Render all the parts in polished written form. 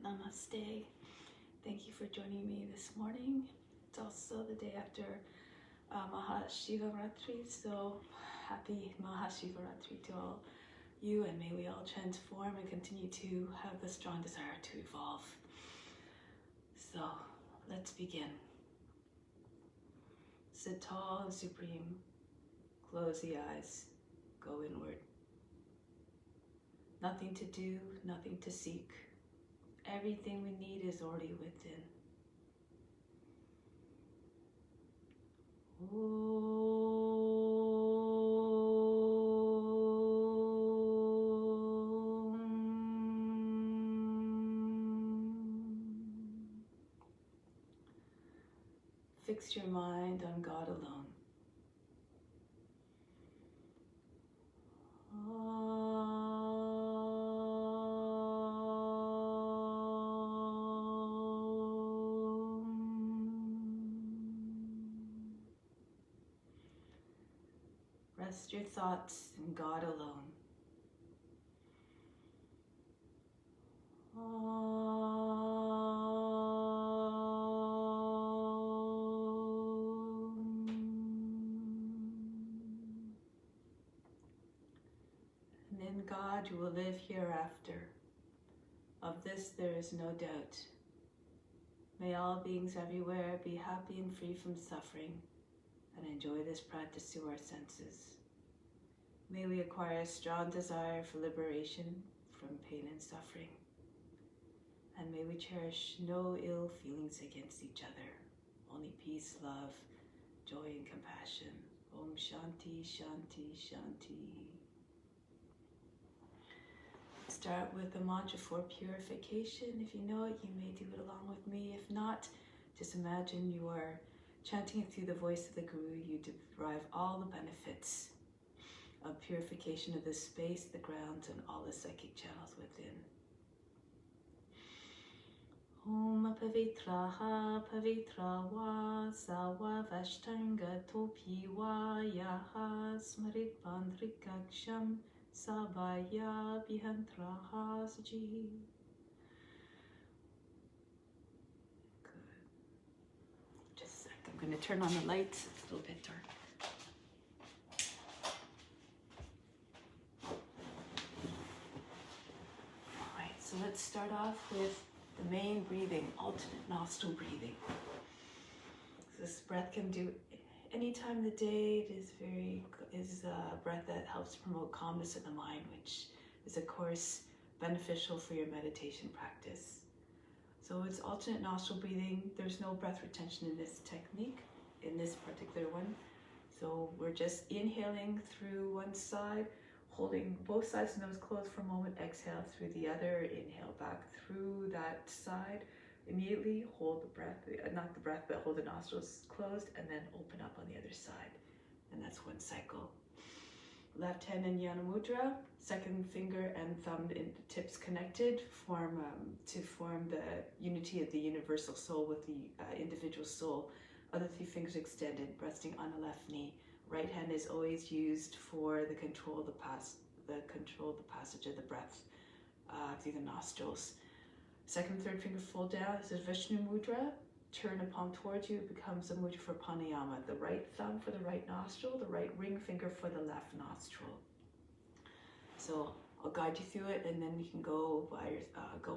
Namaste. Thank you for joining me this morning. It's also the day after Mahashivaratri, so happy Mahashivaratri to all you, and may we all transform and continue to have the strong desire to evolve. So let's begin. Sit tall and supreme. Close the eyes. Go inward. Nothing to do, nothing to seek. Everything we need is already within. Fix your mind on God alone. Rest your thoughts in God alone. And in God you will live hereafter. Of this there is no doubt. May all beings everywhere be happy and free from suffering, and enjoy this practice to our senses. May we acquire a strong desire for liberation from pain and suffering. And may we cherish no ill feelings against each other, only peace, love, joy, and compassion. Om Shanti, Shanti, Shanti. Start with the mantra for purification. If you know it, you may do it along with me. If not, just imagine you are chanting it through the voice of the Guru. You derive all the benefits of purification of the space, the ground, and all the psychic channels within. Om Pavitraha Pavitra Sawa Vashtanga Topiwa Yaha Smarit Bandrikaksham Sabaya Bihantraha Saji. Good. Just a sec. I'm going to turn on the lights. It's a little bit dark. Alright, so let's start off with the main breathing, alternate nostril breathing. So this breath can do any time of the day. It is a breath that helps promote calmness in the mind, which is of course beneficial for your meditation practice. So it's alternate nostril breathing. There's no breath retention in this technique, in this particular one. So we're just inhaling through one side, holding both sides of the nose closed for a moment, exhale through the other, inhale back through that side, immediately hold the breath, not the breath, but hold the nostrils closed, and then open up on the other side. And that's one cycle. Left hand in Jnana Mudra, second finger and thumb in tips connected, to form the unity of the universal soul with the individual soul. Other three fingers extended, resting on the left knee. Right hand is always used for the control of the passage of the breath through the nostrils. Second and third finger fold down. This is Vishnu Mudra. Turn the palm towards you. It becomes a mudra for pranayama. The right thumb for the right nostril, the right ring finger for the left nostril. So I'll guide you through it, and then you can go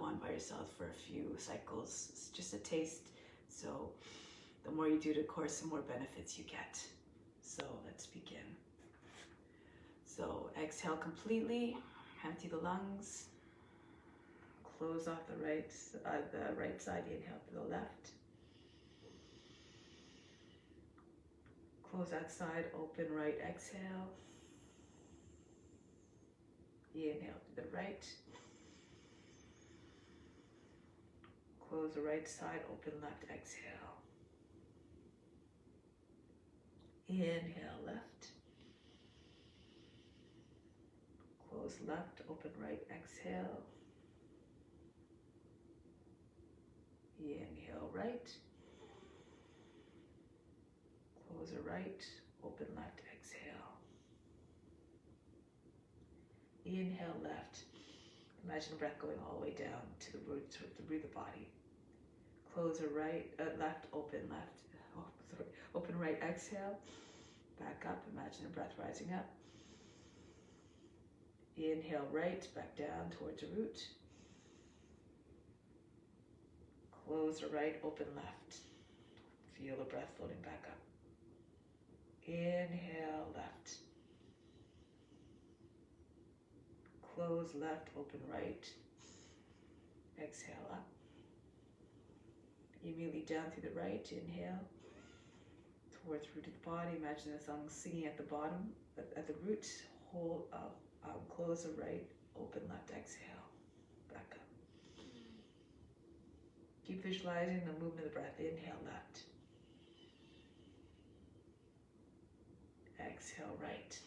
on by yourself for a few cycles. It's just a taste. So the more you do it, of course, the more benefits you get. So let's begin. So exhale completely, empty the lungs, close off the right side, inhale to the left. Close that side, open right, exhale. Inhale to the right. Close the right side, open left, exhale. Inhale left. Close left, open right, exhale. Inhale right. Close the right, open left, exhale. Inhale left. Imagine the breath going all the way down to the root of the body. Close a left, open left. Oh, sorry. Open right, exhale. Back up, imagine the breath rising up. Inhale right, back down towards the root. Close the right, open left. Feel the breath floating back up. Inhale left. Close left, open right. Exhale up. Immediately down through the right, inhale. Towards the root of the body, imagine the song singing at the bottom, at the root. Hold up, close the right, open left, exhale. Back up. Keep visualizing the movement of the breath. Inhale left. Exhale right.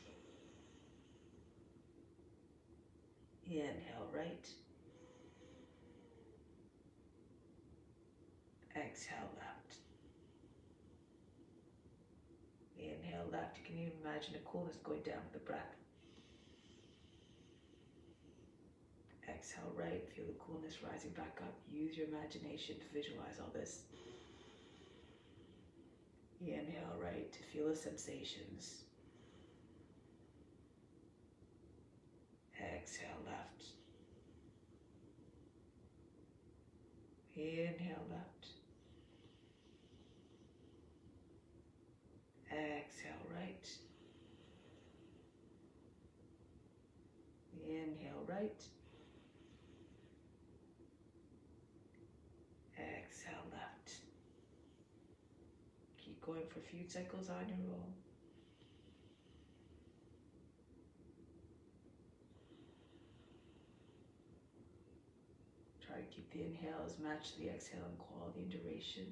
Inhale right. Exhale left. Inhale left. You can even imagine a coolness going down with the breath. Exhale right. Feel the coolness rising back up. Use your imagination to visualize all this. Inhale right to feel the sensations. Exhale left. Inhale left. Exhale right. Inhale right. Exhale left. Keep going for a few cycles on your own. Try to keep the inhales match the exhale in quality and duration.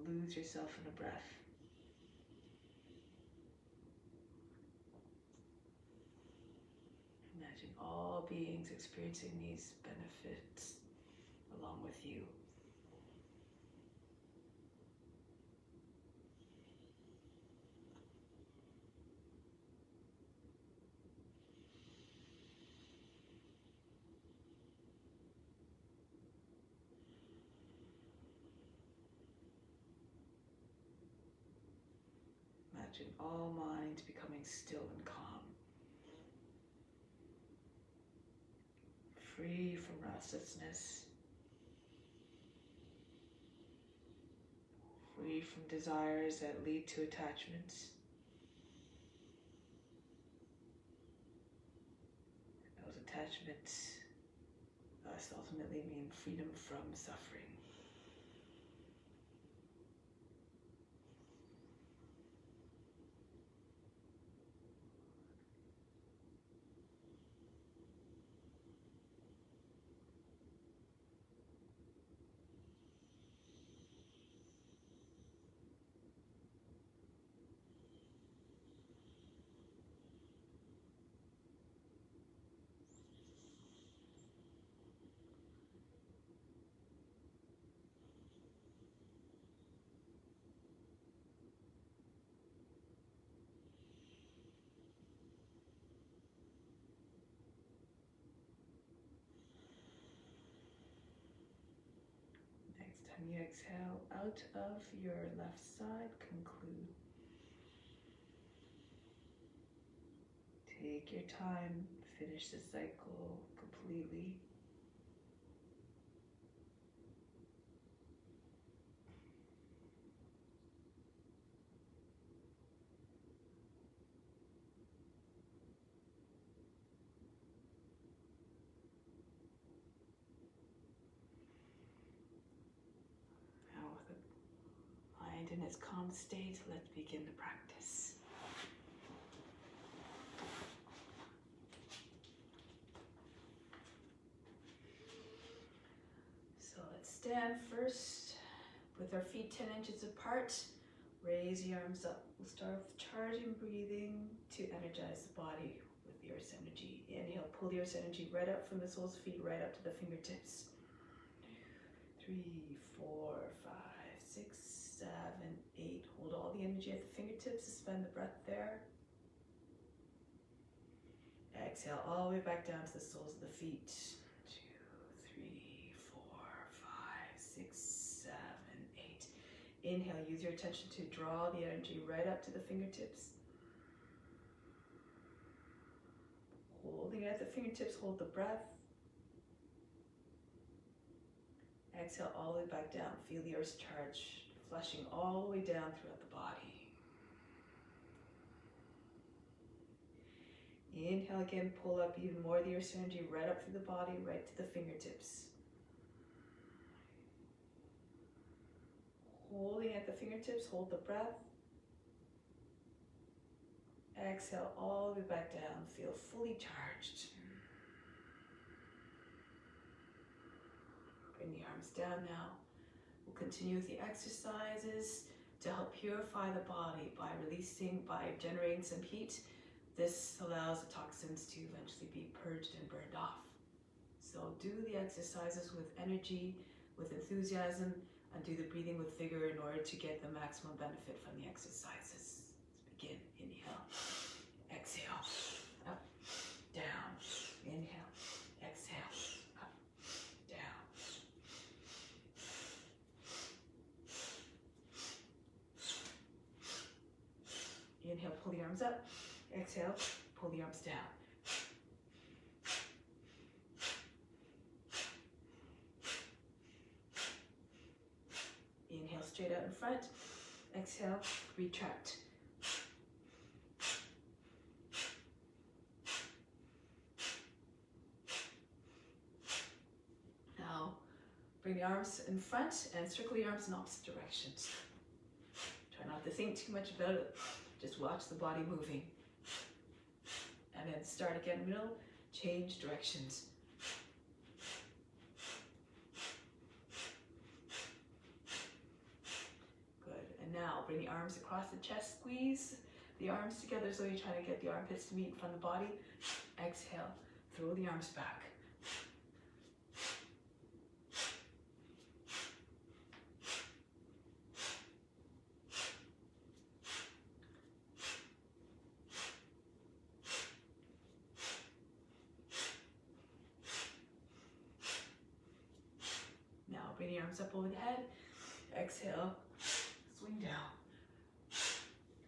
Lose yourself in the breath. Imagine all beings experiencing these benefits along with you. Imagine all minds becoming still and calm. Free from restlessness. Free from desires that lead to attachments. Those attachments thus ultimately mean freedom from suffering. Time you exhale out of your left side, conclude. Take your time, finish the cycle completely. In its calm state, let's begin the practice. So let's stand first with our feet 10 inches apart. Raise the arms up. We'll start with charging breathing to energize the body with the earth's energy. Inhale, pull the earth's energy right up from the soles of feet, right up to the fingertips. 3, 4, 5, 6, 7, 8. Hold all the energy at the fingertips, suspend the breath there. Exhale all the way back down to the soles of the feet. 2, 3, 4, 5, 6, 7, 8. Inhale, use your attention to draw the energy right up to the fingertips. Holding it at the fingertips, hold the breath. Exhale all the way back down. Feel the earth's charge flushing all the way down throughout the body. Inhale again, pull up even more of the earth's energy right up through the body, right to the fingertips. Holding at the fingertips, hold the breath. Exhale all the way back down, feel fully charged. Bring the arms down now. We'll continue with the exercises to help purify the body by generating some heat. This allows the toxins to eventually be purged and burned off. So do the exercises with energy, with enthusiasm, and do the breathing with vigor in order to get the maximum benefit from the exercises. Let's begin. Inhale, exhale, up, down. Inhale, exhale, up, down. Inhale, pull the arms up. Exhale, pull the arms down. Inhale, straight out in front. Exhale, retract. Now, bring the arms in front and circle the arms in opposite directions. Try not to think too much about it. Just watch the body moving. And then start again, middle, change directions. Good, and now bring the arms across the chest, squeeze the arms together so you're trying to get the armpits to meet in front of the body. Exhale, throw the arms back. Bring the arms up over the head. Exhale, swing down.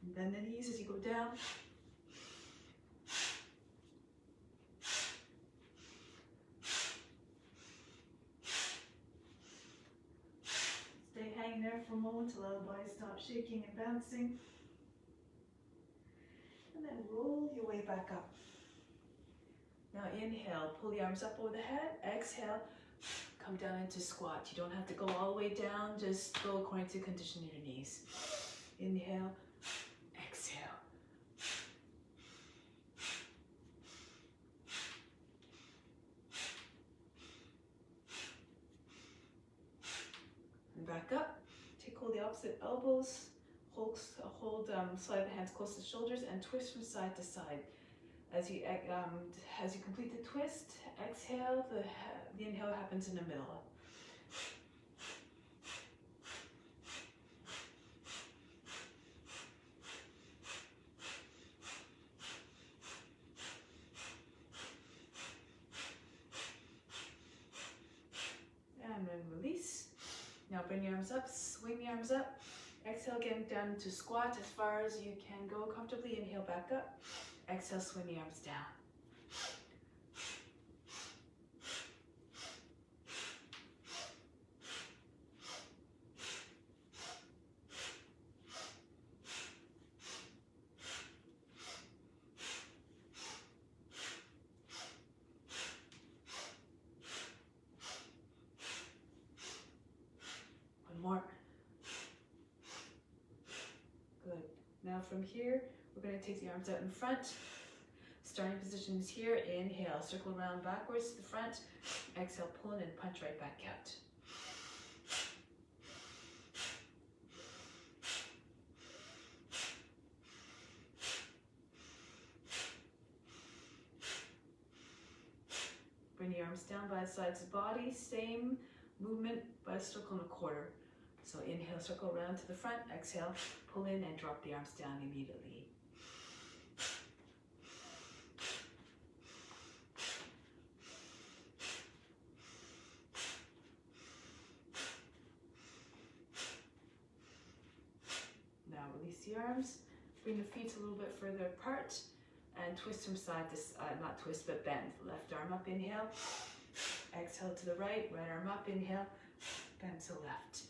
And bend the knees as you go down. Stay hanging there for a moment, allow the body to stop shaking and bouncing. And then roll your way back up. Now inhale, pull the arms up over the head. Exhale, come down into squat. You don't have to go all the way down, just go according to condition in your knees. Inhale, exhale. And back up. Take hold of the opposite elbows. Slide the hands close to the shoulders and twist from side to side. As you complete the twist, exhale, the inhale happens in the middle. And then release. Now bring the arms up, swing the arms up. Exhale again down into squat as far as you can go comfortably. Inhale back up. Exhale, swing the arms down. One more. Good. Now from here, we're going to take the arms out in front. Starting position is here. Inhale, circle around backwards to the front. Exhale, pull in and punch right back out. Bring the arms down by the sides of the body. Same movement, but a circle and a quarter. So inhale, circle around to the front. Exhale, pull in and drop the arms down immediately. Now release the arms. Bring the feet a little bit further apart and twist from side to side, not twist but bend. Left arm up, inhale. Exhale to the right, right arm up, inhale. Bend to the left.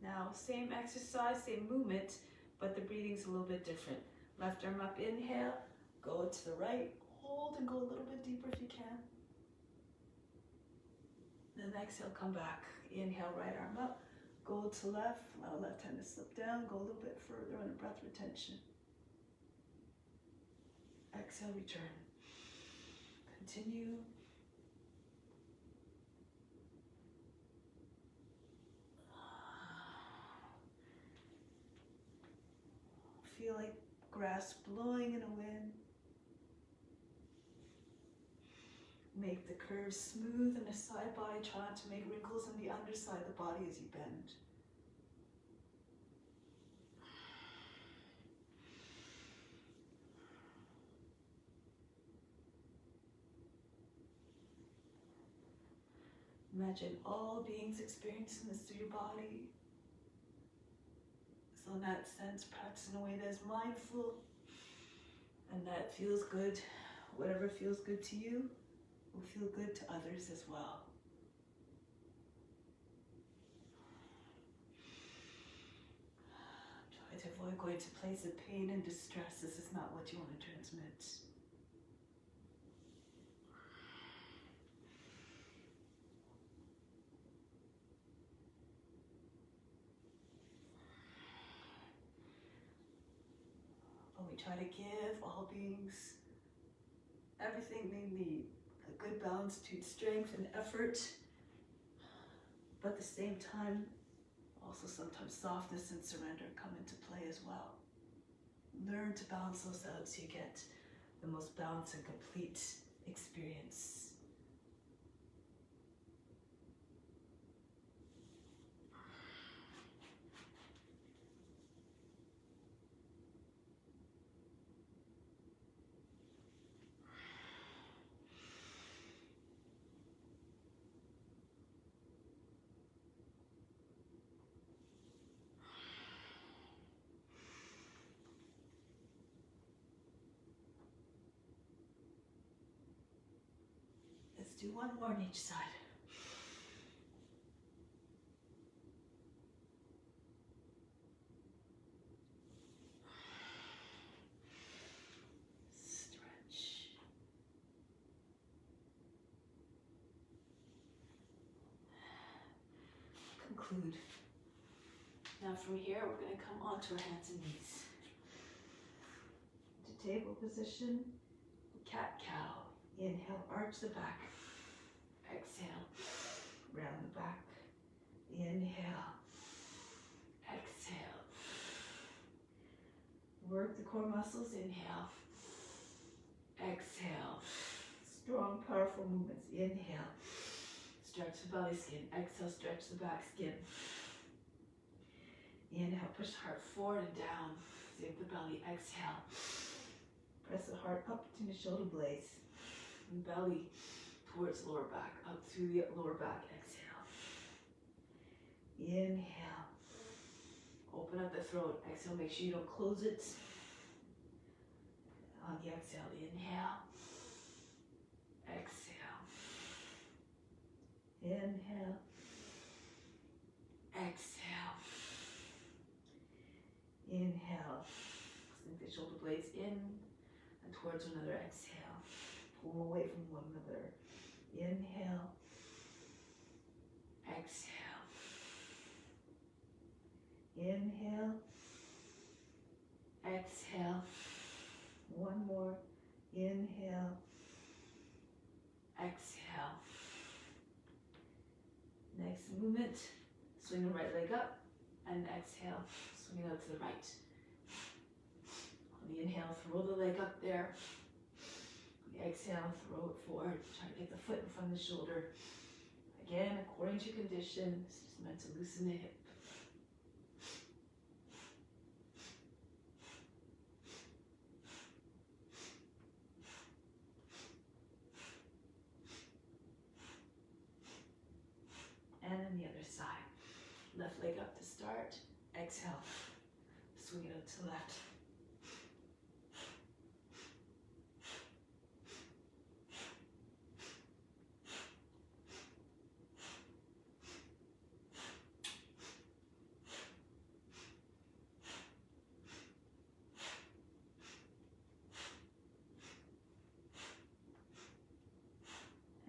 Now, same exercise, same movement, but the breathing's a little bit different. Left arm up, inhale, go to the right, hold and go a little bit deeper if you can. Then exhale, come back. Inhale, right arm up, go to left, allow left hand to slip down, go a little bit further on a breath retention. Exhale, return. Continue. Feel like grass blowing in a wind. Make the curves smooth in the side body. Try not to make wrinkles in the underside of the body as you bend. Imagine all beings experiencing this through your body. So in that sense, practice in a way that is mindful and that feels good. Whatever feels good to you will feel good to others as well. Try to avoid going to places of pain and distress. This is not what you want to transmit. We try to give all beings everything they need. A good balance between strength and effort, but at the same time, also sometimes softness and surrender come into play as well. Learn to balance those out so you get the most balanced and complete experience. Let's do one more on each side. Stretch. Conclude. Now from here, we're going to come onto our hands and knees. To table position, cat-cow. Inhale, arch the back. Exhale, round the back. Inhale, exhale. Work the core muscles. Inhale, exhale. Strong, powerful movements. Inhale, stretch the belly skin. Exhale, stretch the back skin. Inhale, push the heart forward and down. Sink the belly. Exhale, press the heart up to the shoulder blades. Belly towards lower back, up through the lower back. Exhale. Inhale. Open up the throat. Exhale. Make sure you don't close it. On the exhale, inhale. Exhale. Inhale. Exhale. Inhale. Sink the shoulder blades in and towards another exhale. Pull away from one another. Inhale. Exhale. Inhale. Exhale. One more. Inhale. Exhale. Nice movement. Swing the right leg up and exhale, swing it out to the right. On the inhale, throw the leg up there. On the exhale, throw it forward. Try to get the foot in front of the shoulder. Again, according to condition, this is meant to loosen the hip. And then the other side. Left leg up to start. Exhale. Swing it out to the left.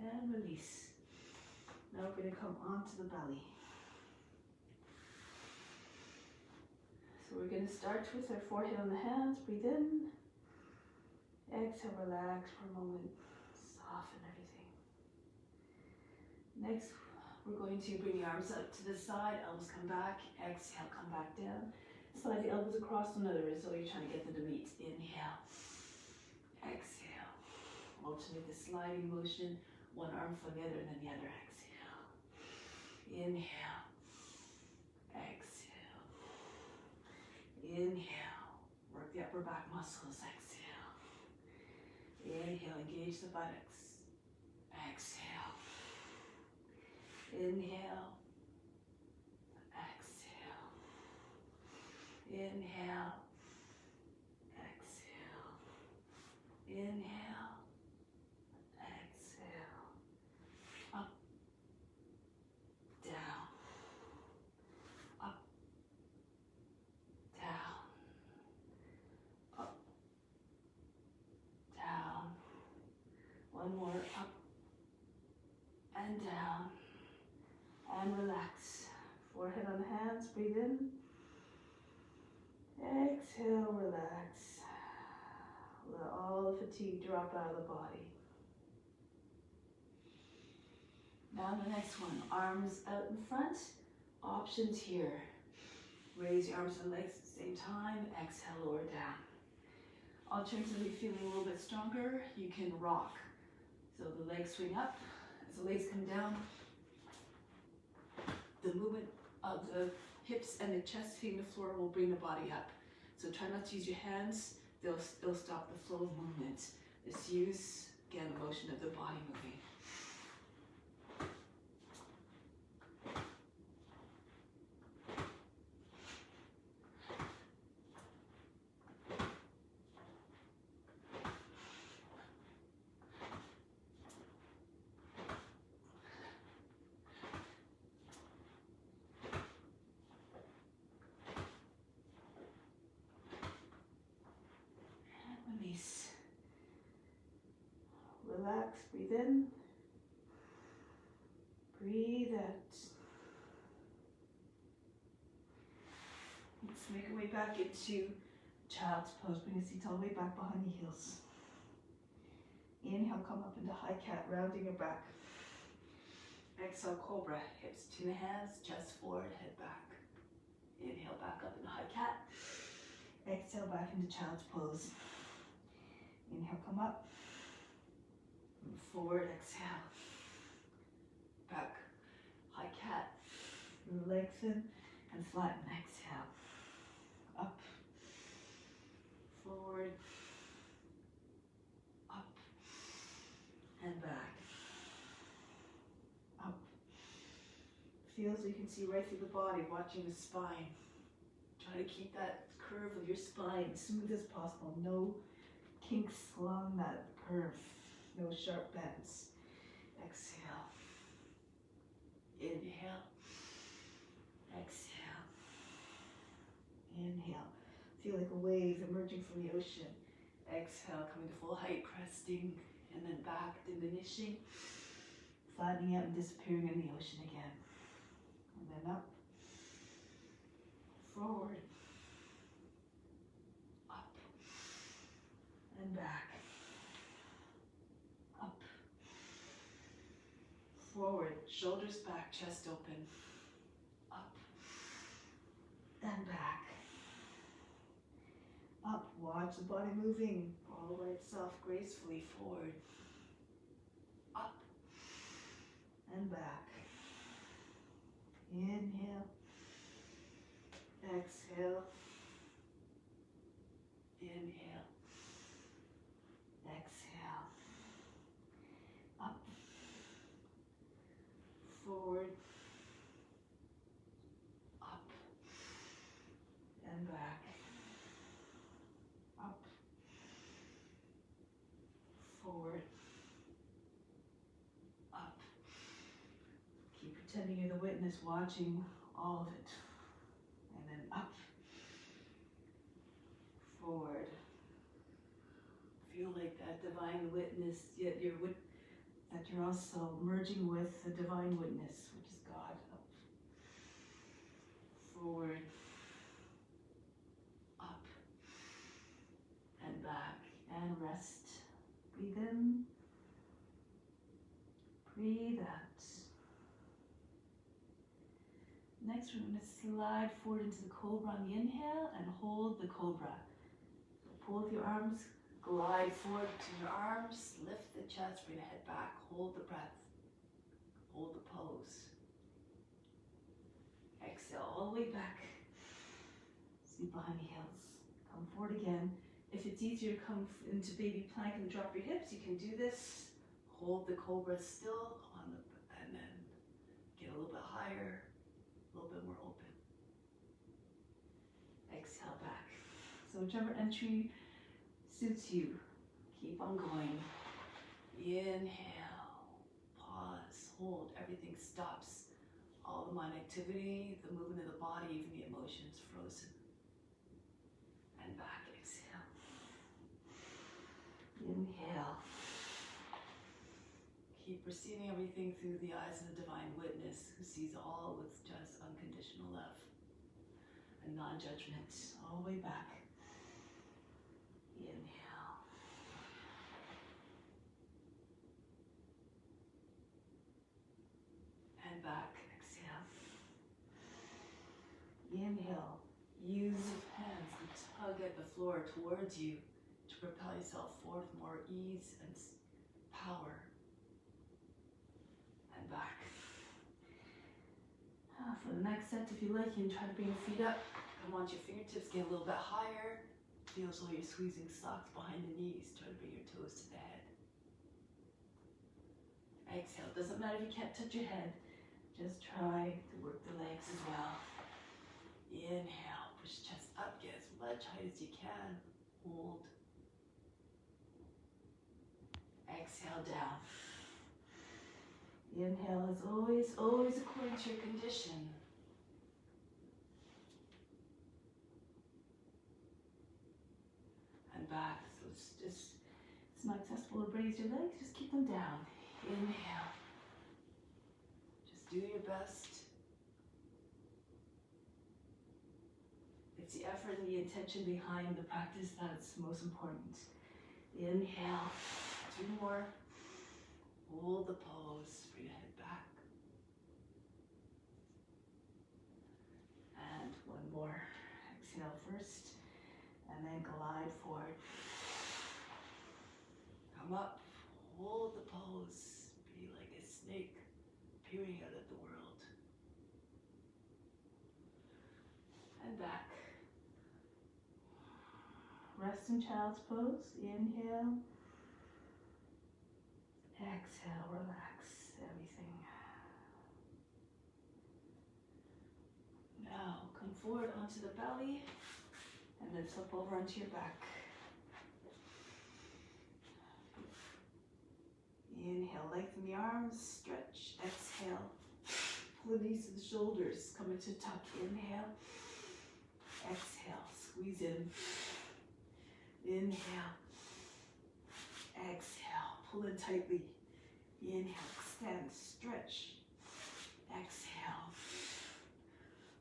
And release. Now we're going to come onto the belly. So we're going to start with our forehead on the hands. Breathe in. Exhale, relax for a moment. Soften everything. Next, we're going to bring the arms up to the side. Elbows come back. Exhale, come back down. Slide the elbows across one another as though you're trying to get them to meet. Inhale. Exhale. Alternate the sliding motion. One arm from the other and then the other. Exhale. Inhale. Exhale. Inhale. Work the upper back muscles. Exhale. Inhale. Engage the buttocks. Exhale. Inhale. Exhale. Inhale. Exhale. Inhale. One more, up and down, and relax. Forehead on the hands, breathe in. Exhale, relax. Let all the fatigue drop out of the body. Now the next one, arms out in front. Options here. Raise your arms and legs at the same time. Exhale, lower down. Alternatively, feeling a little bit stronger, you can rock. So the legs swing up, as the legs come down, the movement of the hips and the chest hitting the floor will bring the body up. So try not to use your hands, they'll stop the flow of movement. Just use, again, the motion of the body moving. Release. Relax, breathe in. Breathe out. Let's make our way back into child's pose. Bring the seat all the way back behind the heels. Inhale, come up into high cat, rounding your back. Exhale, Cobra. Hips to the hands, chest forward, head back. Inhale, back up into high cat. Exhale, back into child's pose. Inhale, come up. Move forward, exhale. Back, high cat. Lengthen and flatten, exhale. Up, forward, up, and back. Up. Feel so you can see right through the body, watching the spine. Try to keep that curve of your spine as smooth as possible. No kinks along that curve. No sharp bends. Exhale. Inhale. Exhale. Inhale. Feel like a wave emerging from the ocean. Exhale, coming to full height, cresting, and then back, diminishing, flattening out and disappearing in the ocean again. And then up, forward, up, and back, up, Forward, shoulders back, chest open. Up and back. Up, watch the body moving all the way itself gracefully forward. Up and back. Inhale. Exhale. Inhale. Exhale. Up. Forward. Up. And back. Up. Forward. Up. Keep pretending you're the witness watching all of it. And then up. Forward. Feel like that divine witness, yet that you're also merging with the divine witness, which is God. Up. Forward. Up. And back. And rest. Breathe in. Breathe out. Next, we're going to slide forward into the Cobra on the inhale and hold the Cobra. So pull with your arms, glide forward to your arms, lift the chest, bring the head back, hold the breath, hold the pose. Exhale all the way back. Seat behind the heels. Come forward again. If it's easier to come into baby plank and drop your hips, you can do this. Hold the Cobra still on the, and then get a little bit higher. A little bit more open. Exhale back. So whichever entry suits you, keep on going. Inhale, pause, hold, everything stops. All the mind activity, the movement of the body, even the emotions frozen. And back, exhale. Inhale. Keep perceiving everything through the eyes of the divine witness who sees all with just unconditional love and non-judgment. All the way back. Inhale. And back. Exhale. Inhale. Use your hands to tug at the floor towards you to propel yourself forward with more ease and power. And back. For the next set, if you like, you can try to bring your feet up. Come on, your fingertips get a little bit higher. Feel as though you're squeezing socks behind the knees. Try to bring your toes to the head. Exhale. Doesn't matter if you can't touch your head. Just try to work the legs as well. Inhale. Push chest up. Get as much height as you can. Hold. Exhale down. Inhale is always according to your condition. And back. So it's not accessible to raise your legs, just keep them down. Inhale. Just do your best. It's the effort and the intention behind the practice that's most important. Inhale. 2 more. Hold the pose. Bring your head back. And 1 more. Exhale first. And then glide forward. Come up. Hold the pose. Be like a snake peering out at the world. And back. Rest in child's pose. Inhale. Exhale, relax everything. Now come forward onto the belly and then flip over onto your back. Inhale, lengthen the arms, stretch. Exhale, pull the knees to the shoulders, come into tuck. Inhale, exhale, squeeze in. Inhale, exhale, pull in tightly. Inhale, extend, stretch. Exhale.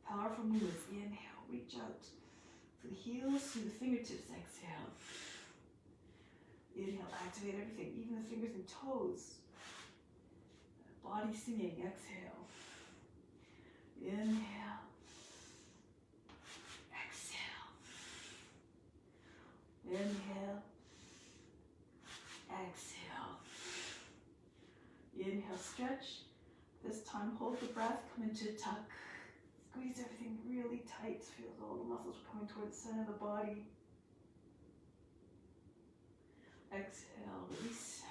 Powerful movements. Inhale, reach out to the heels, to the fingertips. Exhale. Inhale, activate everything, even the fingers and toes. Body singing. Exhale. Inhale. Exhale. Inhale. Exhale. Inhale, stretch. This time hold the breath, come into a tuck. Squeeze everything really tight. Feel all the muscles coming towards the center of the body. Exhale, release.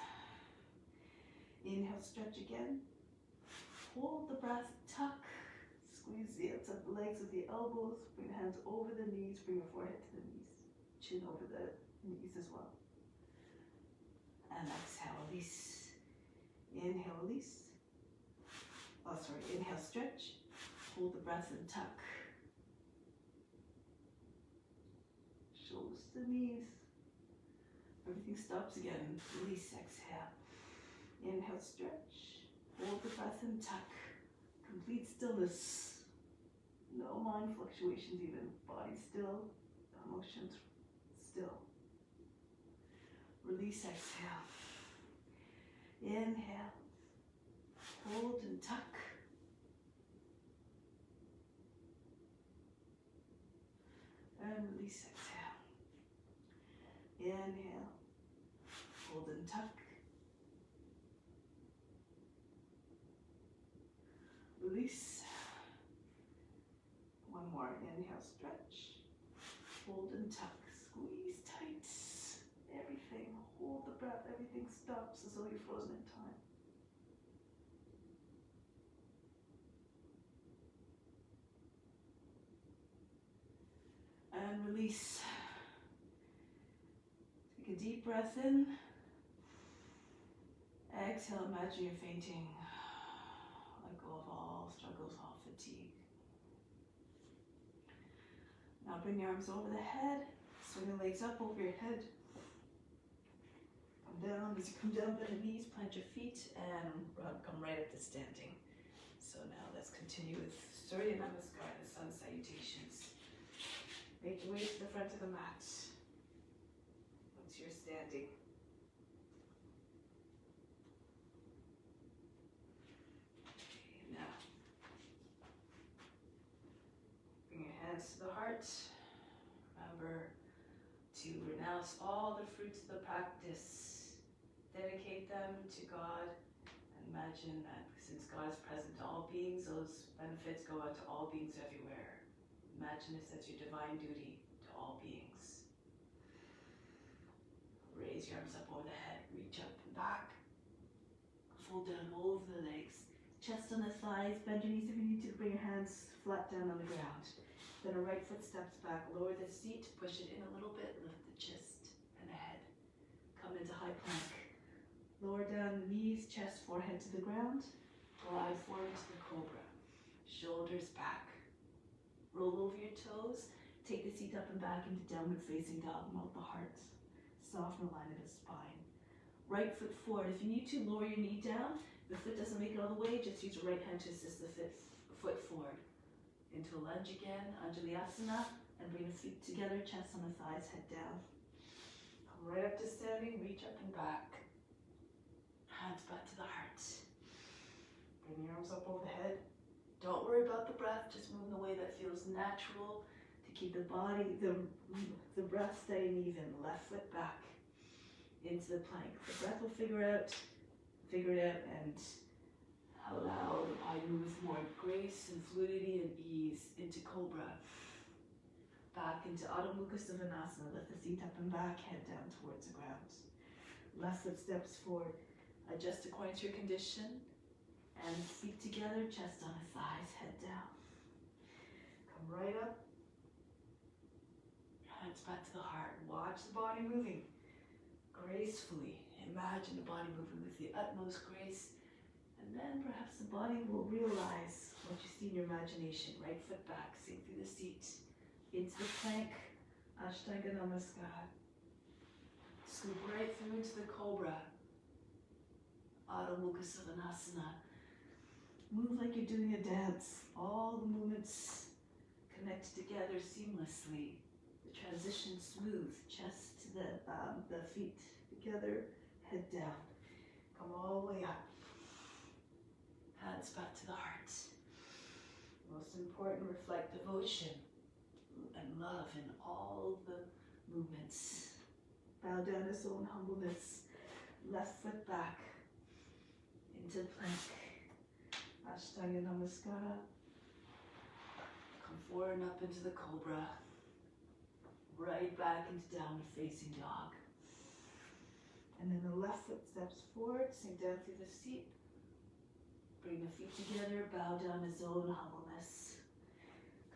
Inhale, stretch again. Hold the breath, tuck. Squeeze the outside of the legs with the elbows. Bring the hands over the knees. Bring your forehead to the knees. Chin over the knees as well. And exhale, release. Inhale, release. Oh, sorry. Inhale, stretch. Hold the breath and tuck. Shoulders to the knees. Everything stops again. Release, exhale. Inhale, stretch. Hold the breath and tuck. Complete stillness. No mind fluctuations even. Body still. Emotions still. Release, exhale. Inhale. Hold and tuck. And release, exhale. Inhale. Hold and tuck. Release. One more. Inhale, stretch. Hold and tuck. Squeeze tight. Everything. Hold the breath. Everything stops as though you're frozen in time. And release. Take a deep breath in. Exhale, imagine you're fainting. Let go of all struggles, all fatigue. Now bring your arms over the head. Swing the legs up over your head. Come down. As you come down, bend the knees, plant your feet, and come right up to standing. So now let's continue with Surya Namaskar, the sun salutations. Make your way to the front of the mat. Once you're standing. Okay, now, bring your hands to the heart. Remember to renounce all the fruits of the practice. Dedicate them to God. And imagine that since God is present to all beings, those benefits go out to all beings everywhere. Imagine this as your divine duty to all beings. Raise your arms up over the head, reach up and back. Fold down over the legs. Chest on the thighs, bend your knees if you need to. Bring your hands flat down on the ground. Then a right foot steps back. Lower the seat, push it in a little bit, lift the chest and the head. Come into high plank. Lower down the knees, chest, forehead to the ground. Glide forward to the Cobra. Shoulders back. Roll over your toes. Take the seat up and back into downward facing dog. Melt the heart. Soften the line of the spine. Right foot forward. If you need to, lower your knee down. If the foot doesn't make it all the way, just use your right hand to assist the foot forward. Into a lunge again, Anjaliasana, and bring the feet together, chest on the thighs, head down. Come right up to standing, reach up and back. Hands back to the heart. Bring your arms up over the head. Don't worry about the breath, just move in a way that feels natural to keep the body, the breath staying even. Left foot back into the plank. The breath will figure it out, and allow the body to move with more grace and fluidity and ease into Cobra. Back into Adho Mukha Svanasana. Lift the seat up and back, head down towards the ground. Left foot steps forward. Adjust according to your condition. And feet together, chest on the thighs, head down. Come right up. Hands back to the heart. Watch the body moving gracefully. Imagine the body moving with the utmost grace. And then perhaps the body will realize what you see in your imagination. Right foot back, sink through the seat. Into the plank, Ashtanga Namaskar. Scoop right through into the Cobra. Adho Mukha Svanasana. Move like you're doing a dance. All the movements connect together seamlessly. The transition smooth. Chest to the feet together, head down. Come all the way up. hands back to the heart. Most important, reflect devotion and love in all the movements. Bow down his own humbleness. Left foot back into plank. Ashtanga Namaskara. Come forward and up into the Cobra. Right back into downward facing dog. And then the left foot steps forward, sink down through the seat. Bring the feet together, bow down his own humbleness.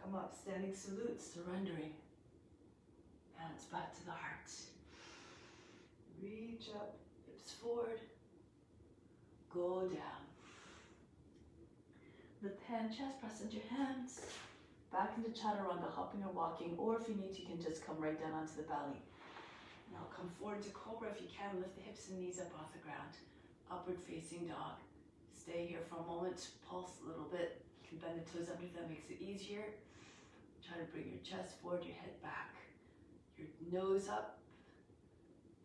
Come up, standing salute, surrendering. Hands back to the heart. Reach up, hips forward. Go down. Lift hand, chest, press into your hands. Back into chaturanga, hopping or walking, or if you need to, you can just come right down onto the belly. Now come forward to Cobra if you can. Lift the hips and knees up off the ground. Upward facing dog. Stay here for a moment, pulse a little bit. You can bend the toes under if that makes it easier. Try to bring your chest forward, your head back. Your nose up.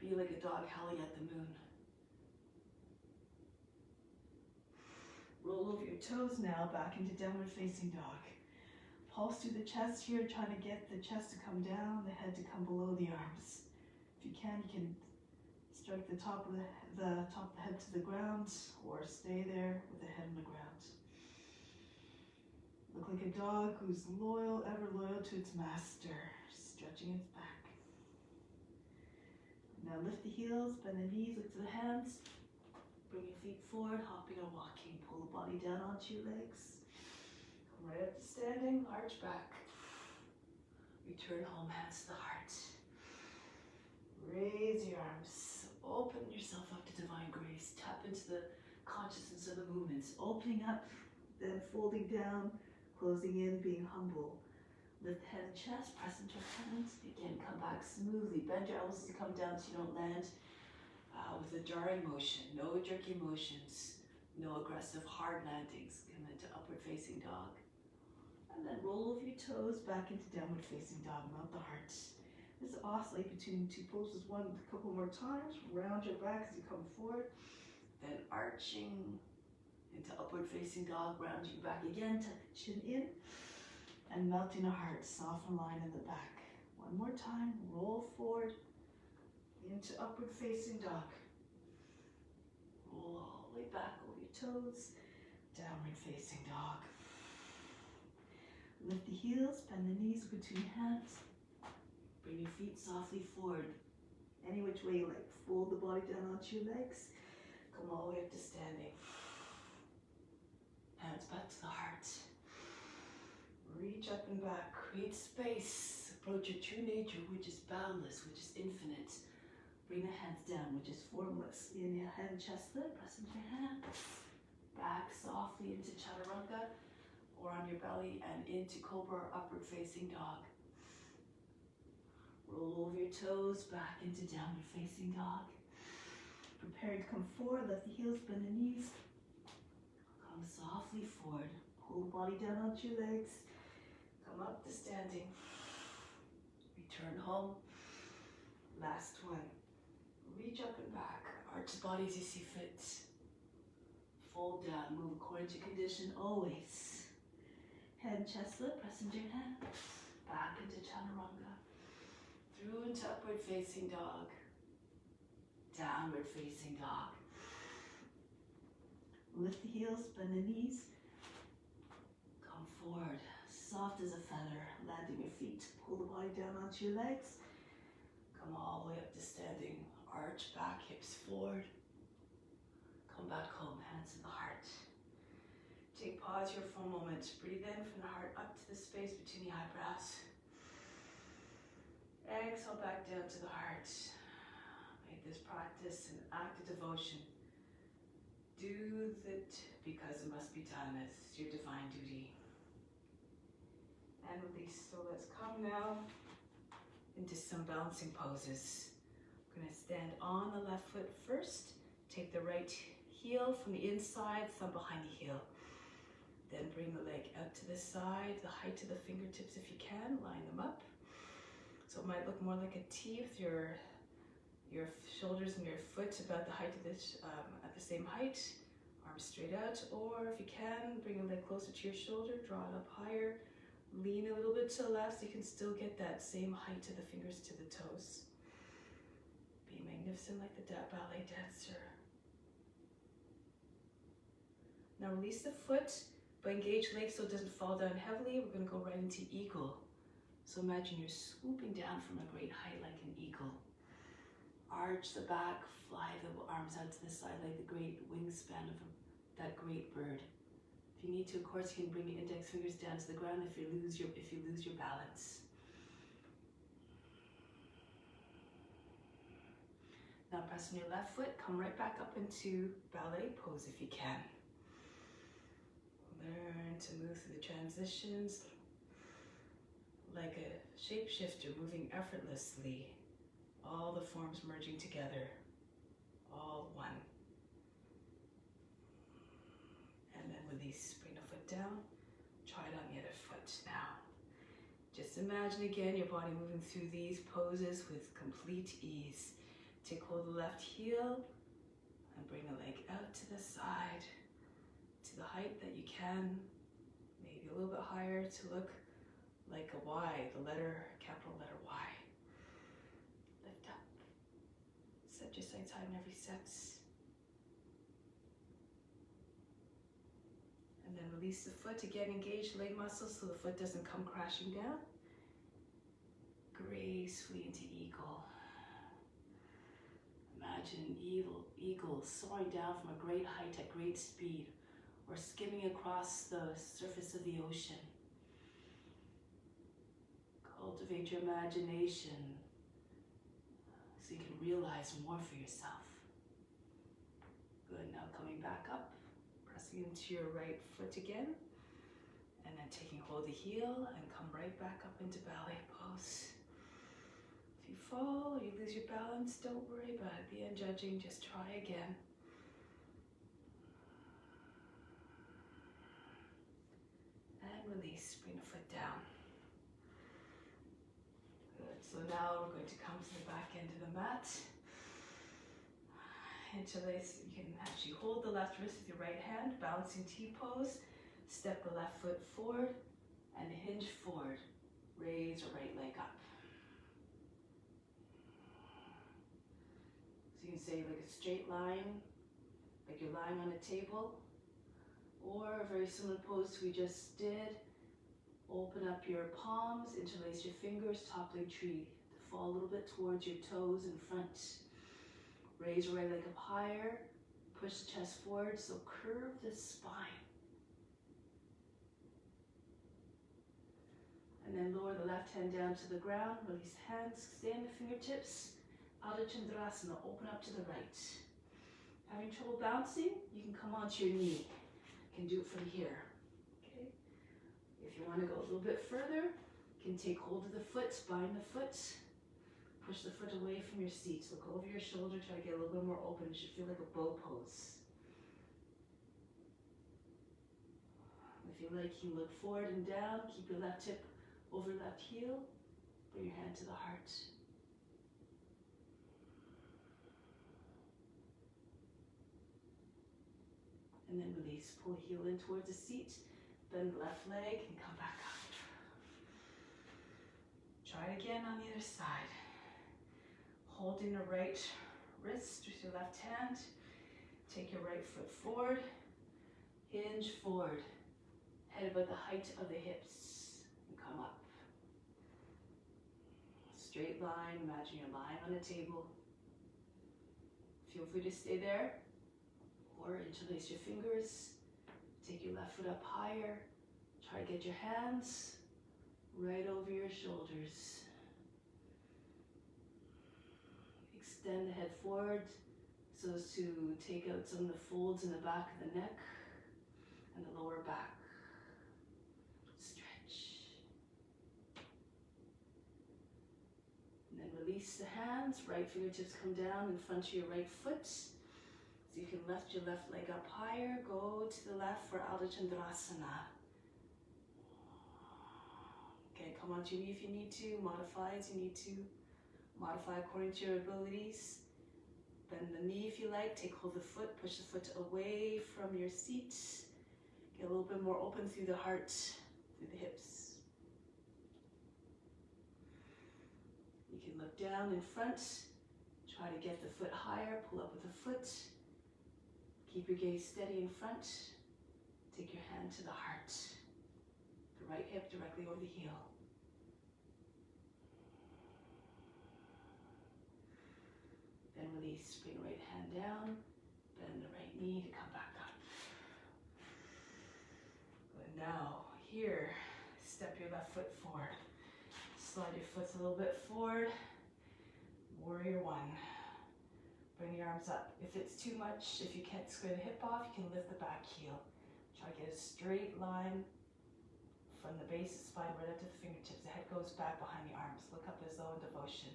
Be like a dog howling at the moon. Roll over your toes now, back into downward facing dog. Pulse through the chest here, trying to get the chest to come down, the head to come below the arms. If you can strike the top of the head to the ground, or stay there with the head on the ground. Look like a dog who's loyal, ever loyal to its master, stretching its back. Now lift the heels, bend the knees, look to the hands. Bring your feet forward, hopping or walking. Pull the body down onto your legs. Come right up to standing, arch back. Return home, hands to the heart. Raise your arms. Open yourself up to divine grace. Tap into the consciousness of the movements. Opening up, then folding down, closing in, being humble. Lift head and chest, press into your hands. Again, come back smoothly. Bend your elbows to come down so you don't land with a jarring motion. No jerky motions. No aggressive hard landings. Come into upward facing dog. And then roll over your toes back into downward facing dog. Mount the heart. Just oscillate between two poses a couple more times. Round your back as you come forward. Then arching into upward facing dog. Round your back again to chin in. And melting a heart. Soften line in the back. One more time. Roll forward into upward facing dog. Roll all the way back over your toes. Downward facing dog. Lift the heels. Bend the knees between hands. Bring your feet softly forward. Any which way you like. Fold the body down onto your legs. Come all the way up to standing. Hands back to the heart. Reach up and back. Create space. Approach your true nature, which is boundless, which is infinite. Bring the hands down, which is formless. Inhale, head and chest lift. Press into your hands. Back softly into chaturanga or on your belly and into Cobra or upward facing dog. Roll over your toes, back into downward facing dog. Prepare to come forward, lift the heels, bend the knees. Come softly forward. Pull the body down onto your legs. Come up to standing. Return home. Last one. Reach up and back. Arch the body as you see fit. Fold down. Move according to condition always. Head and chest lift. Press into your hands. Back into chaturanga. Through into upward facing dog. Downward facing dog. Lift the heels, bend the knees. Come forward, soft as a feather, landing your feet. Pull the body down onto your legs. Come all the way up to standing. Arch back, hips forward. Come back home, hands in the heart. Take pause here for a moment. Breathe in from the heart up to the space between the eyebrows. Exhale back down to the heart. Make this practice an act of devotion. Do it because it must be done. It's your divine duty. And release. So let's come now into some bouncing poses. I'm going to stand on the left foot first. Take the right heel from the inside, thumb behind the heel. Then bring the leg out to the side, the height of the fingertips if you can. Line them up. So it might look more like a T with your shoulders and your foot about the height of this, at the same height, or Arms straight out, or if you can, bring a leg closer to your shoulder, draw it up higher, lean a little bit to the left so you can still get that same height to the fingers to the toes. Be magnificent like the ballet dancer. Now release the foot, but engage legs so it doesn't fall down heavily. We're going to go right into eagle. So imagine you're swooping down from a great height like an eagle. Arch the back, fly the arms out to the side like the great wingspan of that great bird. If you need to, of course, you can bring your index fingers down to the ground if you lose your balance. Now press on your left foot, come right back up into ballet pose if you can. Learn to move through the transitions like a shapeshifter, moving effortlessly. All the forms merging together, all one. And then release, bring the foot down, try it on the other foot now. Just imagine again your body moving through these poses with complete ease. Take hold of the left heel and bring the leg out to the side, to the height that you can, maybe a little bit higher to look like a Y, the letter, capital letter Y. Lift up. Set your sights high in every sense. And then release the foot. Again, engage leg muscles so the foot doesn't come crashing down. Gracefully into eagle. Imagine an eagle soaring down from a great height at great speed, or skimming across the surface of the ocean. Cultivate your imagination so you can realize more for yourself. Good, now coming back up, pressing into your right foot again, and then taking hold of the heel and come right back up into ballet pose. If you fall or you lose your balance, don't worry about it. Be unjudging, just try again. And release, bring the foot down. Good, so now we're going to come to the back end of the mat. Interlace, you can actually hold the left wrist with your right hand, balancing T-pose. Step the left foot forward and hinge forward. Raise your right leg up. So you can say like a straight line, like you're lying on a table, or a very similar pose to we just did. Open up your palms, interlace your fingers, top leg tree. Fall a little bit towards your toes in front. Raise your right leg up higher, push the chest forward, so curve the spine. And then lower the left hand down to the ground, release hands, stay on the fingertips. Ardha Chandrasana, open up to the right. Having trouble bouncing, you can come onto your knee. You can do it from here. Okay? If you want to go a little bit further, you can take hold of the foot, bind the foot, push the foot away from your seat. Look over your shoulder, try to get a little bit more open. It should feel like a bow pose. If you like, you can look forward and down. Keep your left hip over left heel. Bring your hand to the heart. And then release. Pull heel in towards the seat. Bend the left leg and come back up. Try it again on the other side. Holding the right wrist with your left hand. Take your right foot forward. Hinge forward. Head about the height of the hips. And come up. Straight line. Imagine you're lying on a table. Feel free to stay there. Or interlace your fingers. Take your left foot up higher. Try to get your hands right over your shoulders. Extend the head forward so as to take out some of the folds in the back of the neck and the lower back. Stretch. And then release the hands. Right fingertips come down in front of your right foot. So you can lift your left leg up higher. Go to the left for Ardha Chandrasana. Okay, come onto your knee if you need to. Modify as you need to. Modify according to your abilities. Bend the knee if you like. Take hold of the foot. Push the foot away from your seat. Get a little bit more open through the heart, through the hips. You can look down in front. Try to get the foot higher. Pull up with the foot. Keep your gaze steady in front. Take your hand to the heart. The right hip directly over the heel. Then release. Bring the right hand down. Bend the right knee to come back up. Good. Now, here, step your left foot forward. Slide your foot a little bit forward. Warrior one. Bring your arms up. If it's too much, if you can't square the hip off, you can lift the back heel. Try to get a straight line from the base of the spine right up to the fingertips. The head goes back behind the arms. Look up as though in devotion.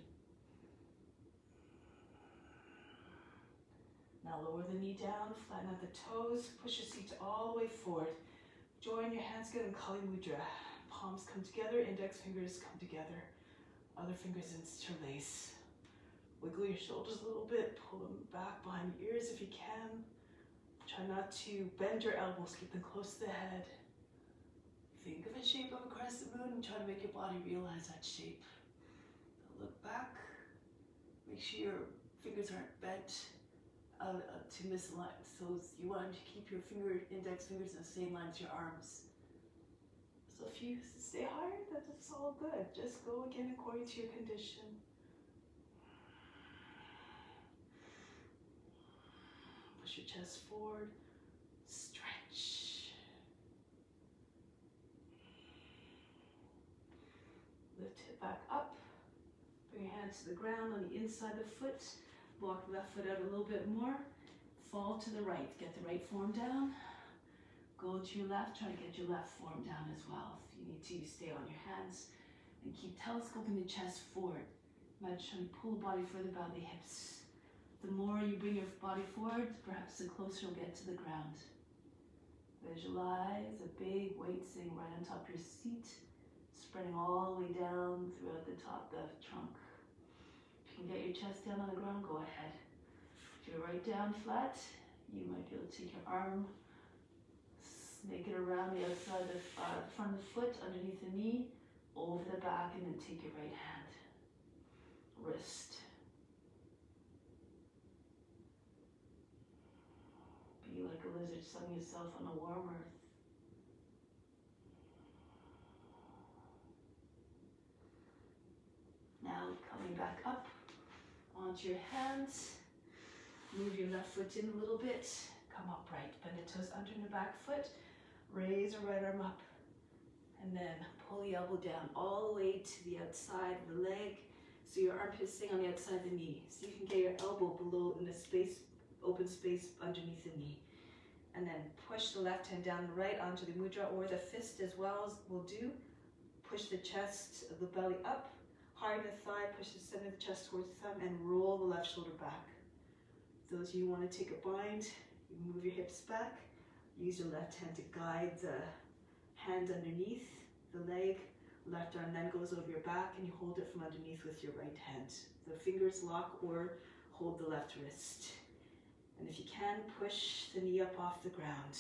Now lower the knee down, flatten out the toes, push your seat all the way forward. Join your hands together in Kali Mudra. Palms come together, index fingers come together. Other fingers interlace. Wiggle your shoulders a little bit, pull them back behind your ears if you can. Try not to bend your elbows, keep them close to the head. Think of a shape of a crescent moon and try to make your body realize that shape. Look back, make sure your fingers aren't bent out to misalign. So you want to keep your index fingers in the same line as your arms. So if you stay higher, that's all good. Just go again according to your condition. Push your chest forward, stretch. Lift it back up. Bring your hands to the ground on the inside of the foot. Walk the left foot out a little bit more. Fall to the right. Get the right form down. Go to your left. Try to get your left form down as well. If you need to, stay on your hands. And keep telescoping the chest forward. Imagine pull the body further down the hips. The more you bring your body forward, perhaps the closer you'll get to the ground. Visualize a big weight sitting right on top of your seat, spreading all the way down throughout the top, the trunk. If you can get your chest down on the ground, go ahead. If you're right down flat, you might be able to take your arm, make it around the outside of the front of the foot, underneath the knee, over the back, and then take your right hand. Wrist. Be like a lizard sunning yourself on a warm earth. Now coming back up onto your hands. Move your left foot in a little bit. Come upright. Bend the toes under the back foot. Raise your right arm up. And then pull the elbow down all the way to the outside of the leg. So your armpit's staying on the outside of the knee. So you can get your elbow below in the space, open space underneath the knee. And then push the left hand down and right onto the mudra, or the fist as well as will do. Push the chest, the belly up. Harden the thigh, push the center of the chest towards the thumb, and roll the left shoulder back. Those of you who want to take a bind, you move your hips back. Use your left hand to guide the hand underneath the leg. Left arm then goes over your back, and you hold it from underneath with your right hand. The fingers lock or hold the left wrist. And if you can, push the knee up off the ground.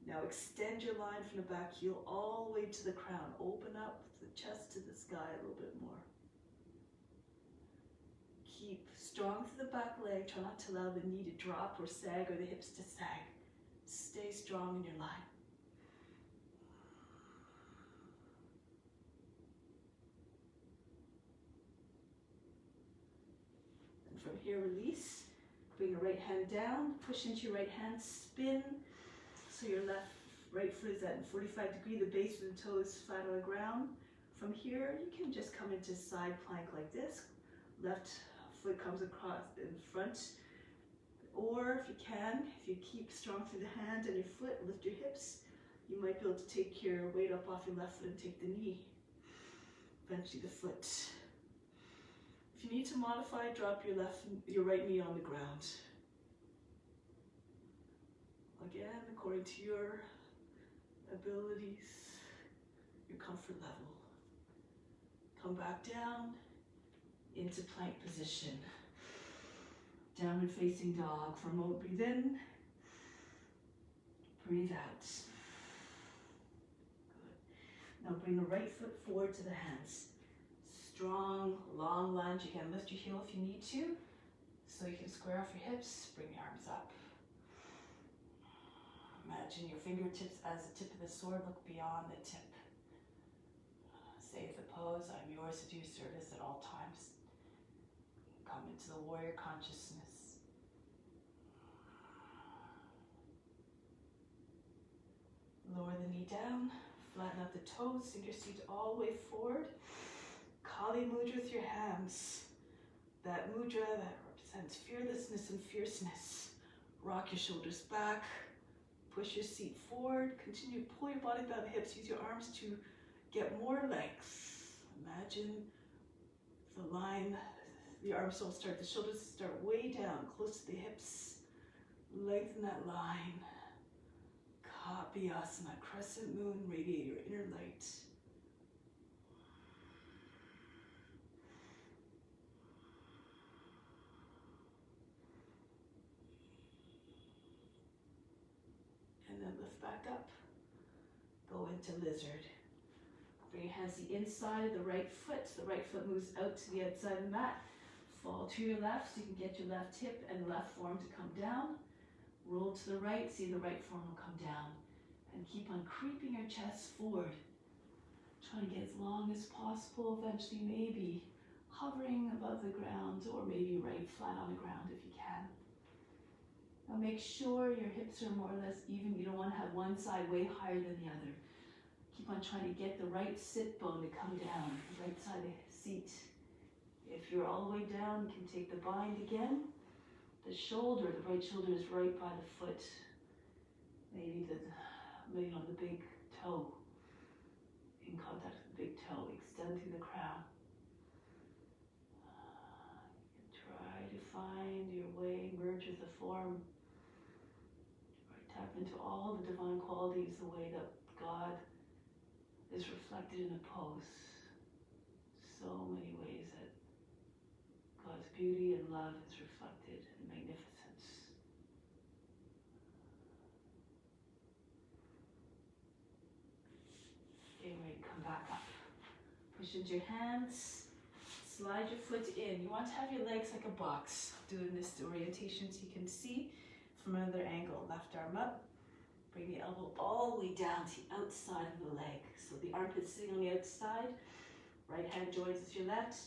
Now extend your line from the back heel all the way to the crown. Open up the chest to the sky a little bit more. Keep strong through the back leg. Try not to allow the knee to drop or sag or the hips to sag. Stay strong in your line. And from here, release. Bring your right hand down, push into your right hand, spin. So your right foot is at 45 degrees, the base of the toe is flat on the ground. From here, you can just come into side plank like this. Left foot comes across in front. Or if you can, if you keep strong through the hand and your foot, lift your hips, you might be able to take your weight up off your left foot and take the knee. Eventually the foot. If you need to modify, drop your right knee on the ground. Again, according to your abilities, your comfort level. Come back down into plank position. Downward facing dog for a moment. Breathe in, breathe out. Good. Now bring the right foot forward to the hands. Strong, long lunge. You can lift your heel if you need to. So you can square off your hips, bring your arms up. Imagine your fingertips as the tip of the sword, look beyond the tip. Say the pose, I'm yours to do service at all times. Come into the warrior consciousness. Lower the knee down, flatten out the toes, send your seat all the way forward. Kali mudra with your hands. That mudra that represents fearlessness and fierceness. Rock your shoulders back, push your seat forward, continue to pull your body by the hips, use your arms to get more length. Imagine the line, the arms don't start, the shoulders start way down, close to the hips. Lengthen that line. Kapiyasana, crescent moon, radiate your inner light. And then lift back up. Go into lizard. Bring your hands to the inside of the right foot. The right foot moves out to the outside of the mat. Fall to your left so you can get your left hip and left forearm to come down. Roll to the right, see the right forearm will come down. And keep on creeping your chest forward. Trying to get as long as possible. Eventually maybe hovering above the ground or maybe right flat on the ground if you can. Now make sure your hips are more or less even. You don't want to have one side way higher than the other. Keep on trying to get the right sit bone to come down, the right side of the seat. If you're all the way down, you can take the bind again. The shoulder, the right shoulder is right by the foot. Maybe the big toe, in contact with the big toe. Extend through the crown. Try to find your way, merge with the form. Tap into all the divine qualities, the way that God is reflected in a pose. So many ways that God's beauty and love is reflected in magnificence. Getting ready to come back up. Push into your hands. Slide your foot in. You want to have your legs like a box. Doing this orientation so you can see from another angle. Left arm up. Bring the elbow all the way down to the outside of the leg. So the armpit's sitting on the outside. Right hand joins with your left.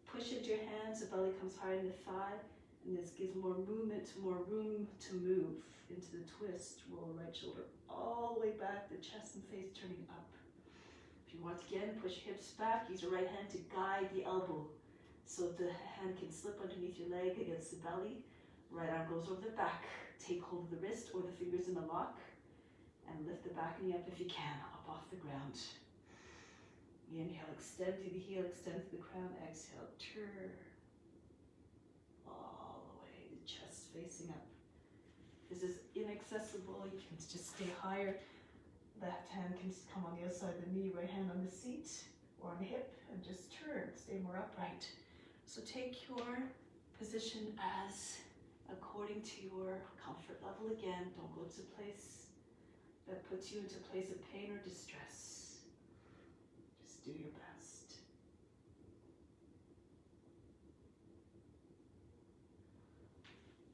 Push into your hands. The belly comes higher in the thigh. And this gives more movement, more room to move into the twist. Roll the right shoulder all the way back. The chest and face turning up. If you want to again, push hips back. Use your right hand to guide the elbow. So the hand can slip underneath your leg against the belly. Right arm goes over the back. Take hold of the wrist or the fingers in a lock. And lift the back knee up if you can, up off the ground. Inhale, extend through the heel, extend through the crown. Exhale, turn. All the way, the chest facing up. This is inaccessible. You can just stay higher. Left hand can come on the outside of the knee, right hand on the seat or on the hip, and just turn. Stay more upright. So take your position as according to your comfort level again. Don't go to a place that puts you into a place of pain or distress. Just do your best.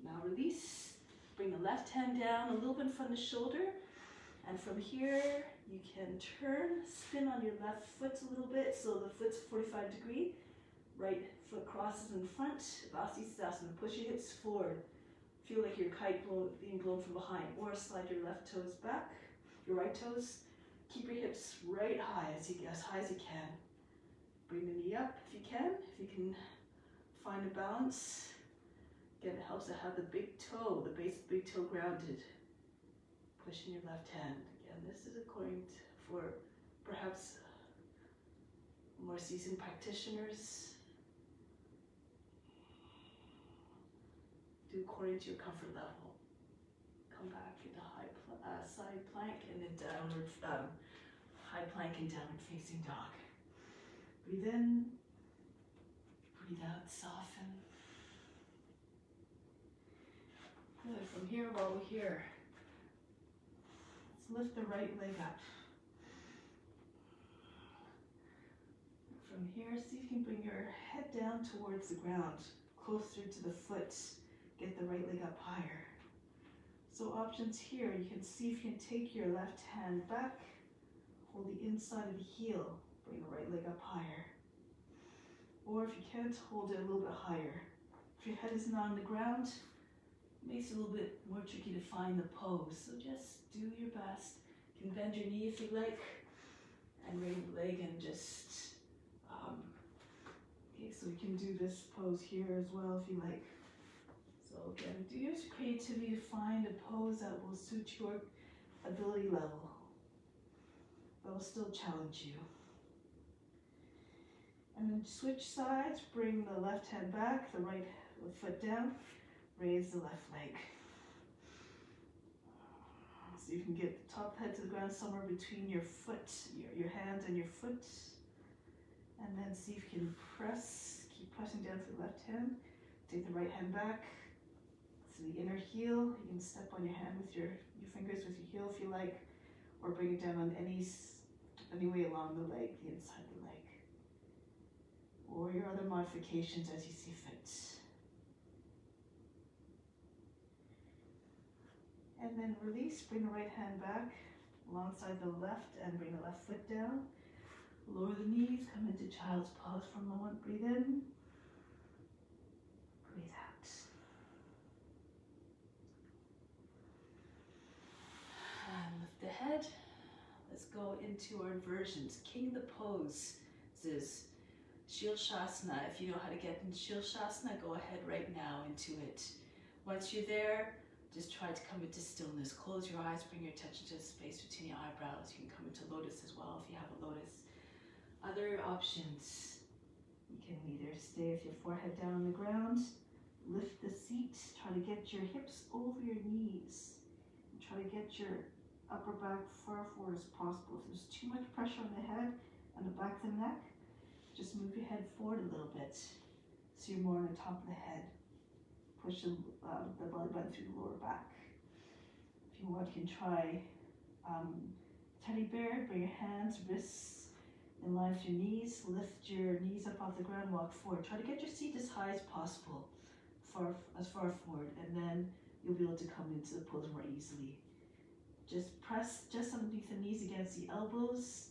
Now release. Bring the left hand down a little bit in front of the shoulder. And from here, you can turn, spin on your left foot a little bit. So the foot's 45 degree. Right foot crosses in front. Vasisthasana. Push your hips forward. Feel like your kite being blown from behind. Or slide your left toes back. Your right toes. Keep your hips right high, as high as you can. Bring the knee up if you can. If you can find a balance. Again, it helps to have the big toe, the base of the big toe grounded. Pushing your left hand. Again, this is according to, for perhaps more seasoned practitioners. Do according to your comfort level. Come back into high side plank and then downward, high plank and downward facing dog. Breathe in, breathe out, soften. Good. From here, while we're here, let's lift the right leg up. From here, see if you can bring your head down towards the ground, closer to the foot. Get the right leg up higher. So options here, you can see if you can take your left hand back, hold the inside of the heel, bring the right leg up higher. Or if you can't, hold it a little bit higher. If your head is not on the ground, it makes it a little bit more tricky to find the pose. So just do your best. You can bend your knee if you like, and bring the leg and just, okay, so you can do this pose here as well if you like. So again, do use creativity to find a pose that will suit your ability level, but will still challenge you. And then switch sides, bring the left hand back, the right foot down, raise the left leg. So you can get the top head to the ground somewhere between your foot, your hand and your foot. And then see if you can press, keep pressing down for the left hand. Take the right hand back. So the inner heel, you can step on your hand with your fingers with your heel if you like, or bring it down on any way along the leg, the inside of the leg. Or your other modifications as you see fit. And then release, bring the right hand back alongside the left and bring the left foot down. Lower the knees, come into child's pose for a moment, breathe in, breathe out. And lift the head. Let's go into our inversions. King of the pose. This is Shilshasana. If you know how to get into Shilshasana, go ahead right now into it. Once you're there, just try to come into stillness. Close your eyes, bring your attention to the space between your eyebrows. You can come into lotus as well if you have a lotus. Other options, you can either stay with your forehead down on the ground, lift the seat, try to get your hips over your knees, and try to get your upper back far forward as possible. If there's too much pressure on the head and the back of the neck, just move your head forward a little bit so you're more on the top of the head. Push the belly button through the lower back. If you want, you can try teddy bear. Bring your hands, wrists in line with your knees. Lift your knees up off the ground, walk forward. Try to get your seat as high as possible, as far forward, and then you'll be able to come into the pose more easily. Just press just underneath the knees against the elbows.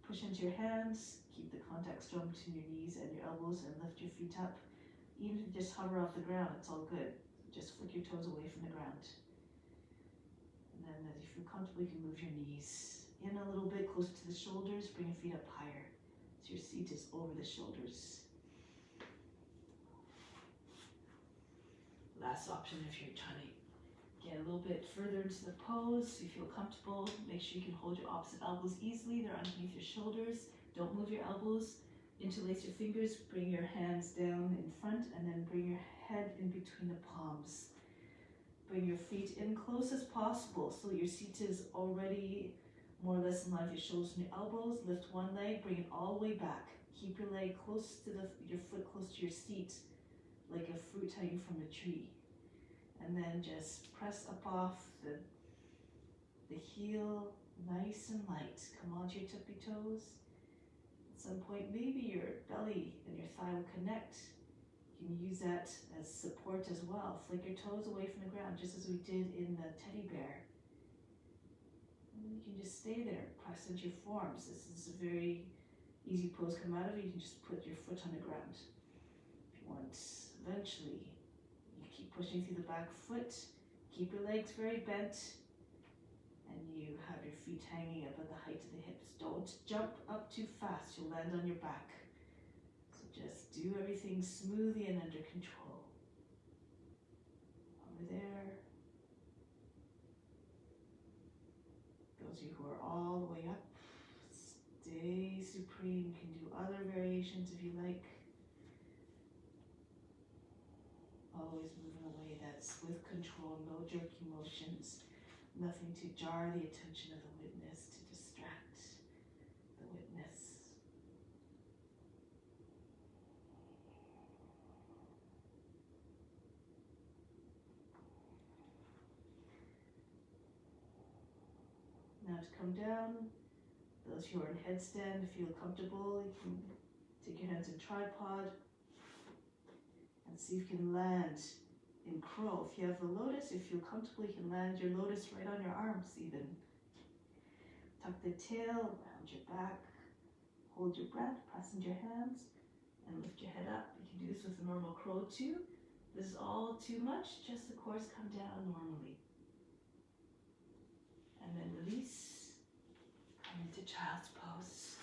Push into your hands. Keep the contact strong between your knees and your elbows, and lift your feet up. Even if you just hover off the ground, it's all good. Just flick your toes away from the ground. And then as you feel comfortable, you can move your knees in a little bit, closer to the shoulders. Bring your feet up higher so your seat is over the shoulders. Last option, if you're trying to get a little bit further into the pose, so you feel comfortable, make sure you can hold your opposite elbows easily. They're underneath your shoulders. Don't move your elbows. Interlace your fingers, bring your hands down in front, and then bring your head in between the palms. Bring your feet in close as possible so your seat is already more or less in line with your shoulders and your elbows. Lift one leg, bring it all the way back. Keep your leg close to your foot close to your seat, like a fruit hanging from a tree. And then just press up off the heel, nice and light. Come onto your tippy toes. At some point, maybe your belly and your thigh will connect. You can use that as support as well. Flick your toes away from the ground, just as we did in the teddy bear. And then you can just stay there, press into your forms. This is a very easy pose to come out of it. You can just put your foot on the ground. If you want, eventually, you keep pushing through the back foot. Keep your legs very bent. And you have your feet hanging up at the height of the hips. Don't jump up too fast, you'll land on your back. So just do everything smoothly and under control. Over there. Those of you who are all the way up, stay supreme. You can do other variations if you like. Always moving away, that's with control, no jerky motions. Nothing to jar the attention of the witness, to distract the witness. not to come down. Those who are in headstand, feel comfortable, you can take your hands in tripod and see if you can land in crow. If you have the lotus, if you feel comfortable, you can land your lotus right on your arms even. Tuck the tail around your back, hold your breath, press into your hands, and lift your head up. You can do this with a normal crow too. This is all too much, just the course come down normally. And then release, come into child's pose.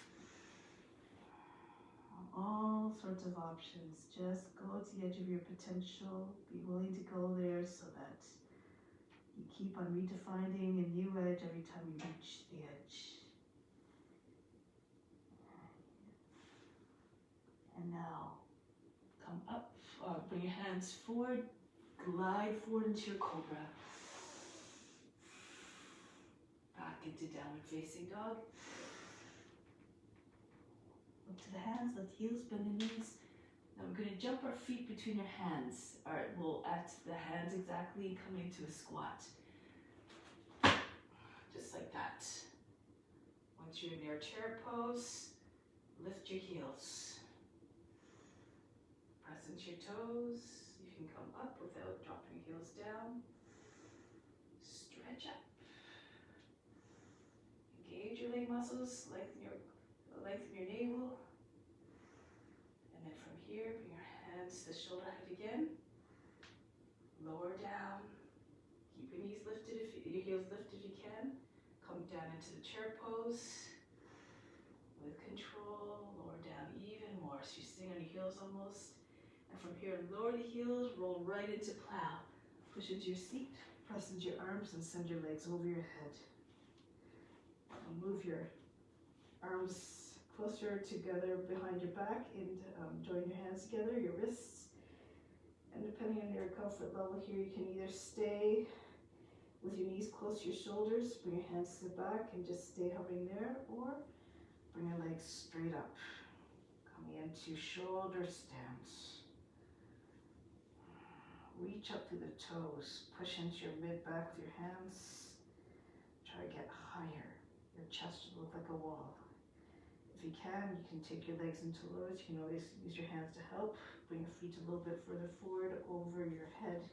All sorts of options. Just go to the edge of your potential. Be willing to go there so that you keep on redefining a new edge every time you reach the edge. And now, come up, bring your hands forward, glide forward into your Cobra. Back into downward facing dog. Look to the hands, let the heels bend the knees. Now we're going to jump our feet between your hands. All right, we'll at the hands exactly come into a squat. Just like that. Once you're in your chair pose, lift your heels. Press into your toes. You can come up without dropping heels down. Stretch up. Engage your leg muscles, lengthen your navel. And then from here, bring your hands to the shoulder height again. Lower down. Keep your knees lifted, your heels lifted if you can. Come down into the chair pose. With control, lower down even more. So you're sitting on your heels almost. And from here, lower the heels, roll right into plow. Push into your seat, press into your arms, and send your legs over your head. And move your arms closer together behind your back and join your hands together, your wrists. And depending on your comfort level here, you can either stay with your knees close to your shoulders, bring your hands to the back and just stay hovering there, or bring your legs straight up, coming into shoulder stance. Reach up through the toes, push into your mid-back with your hands. Try to get higher. Your chest should look like a wall. If you can take your legs into lotus. You can always use your hands to help. Bring your feet a little bit further forward over your head.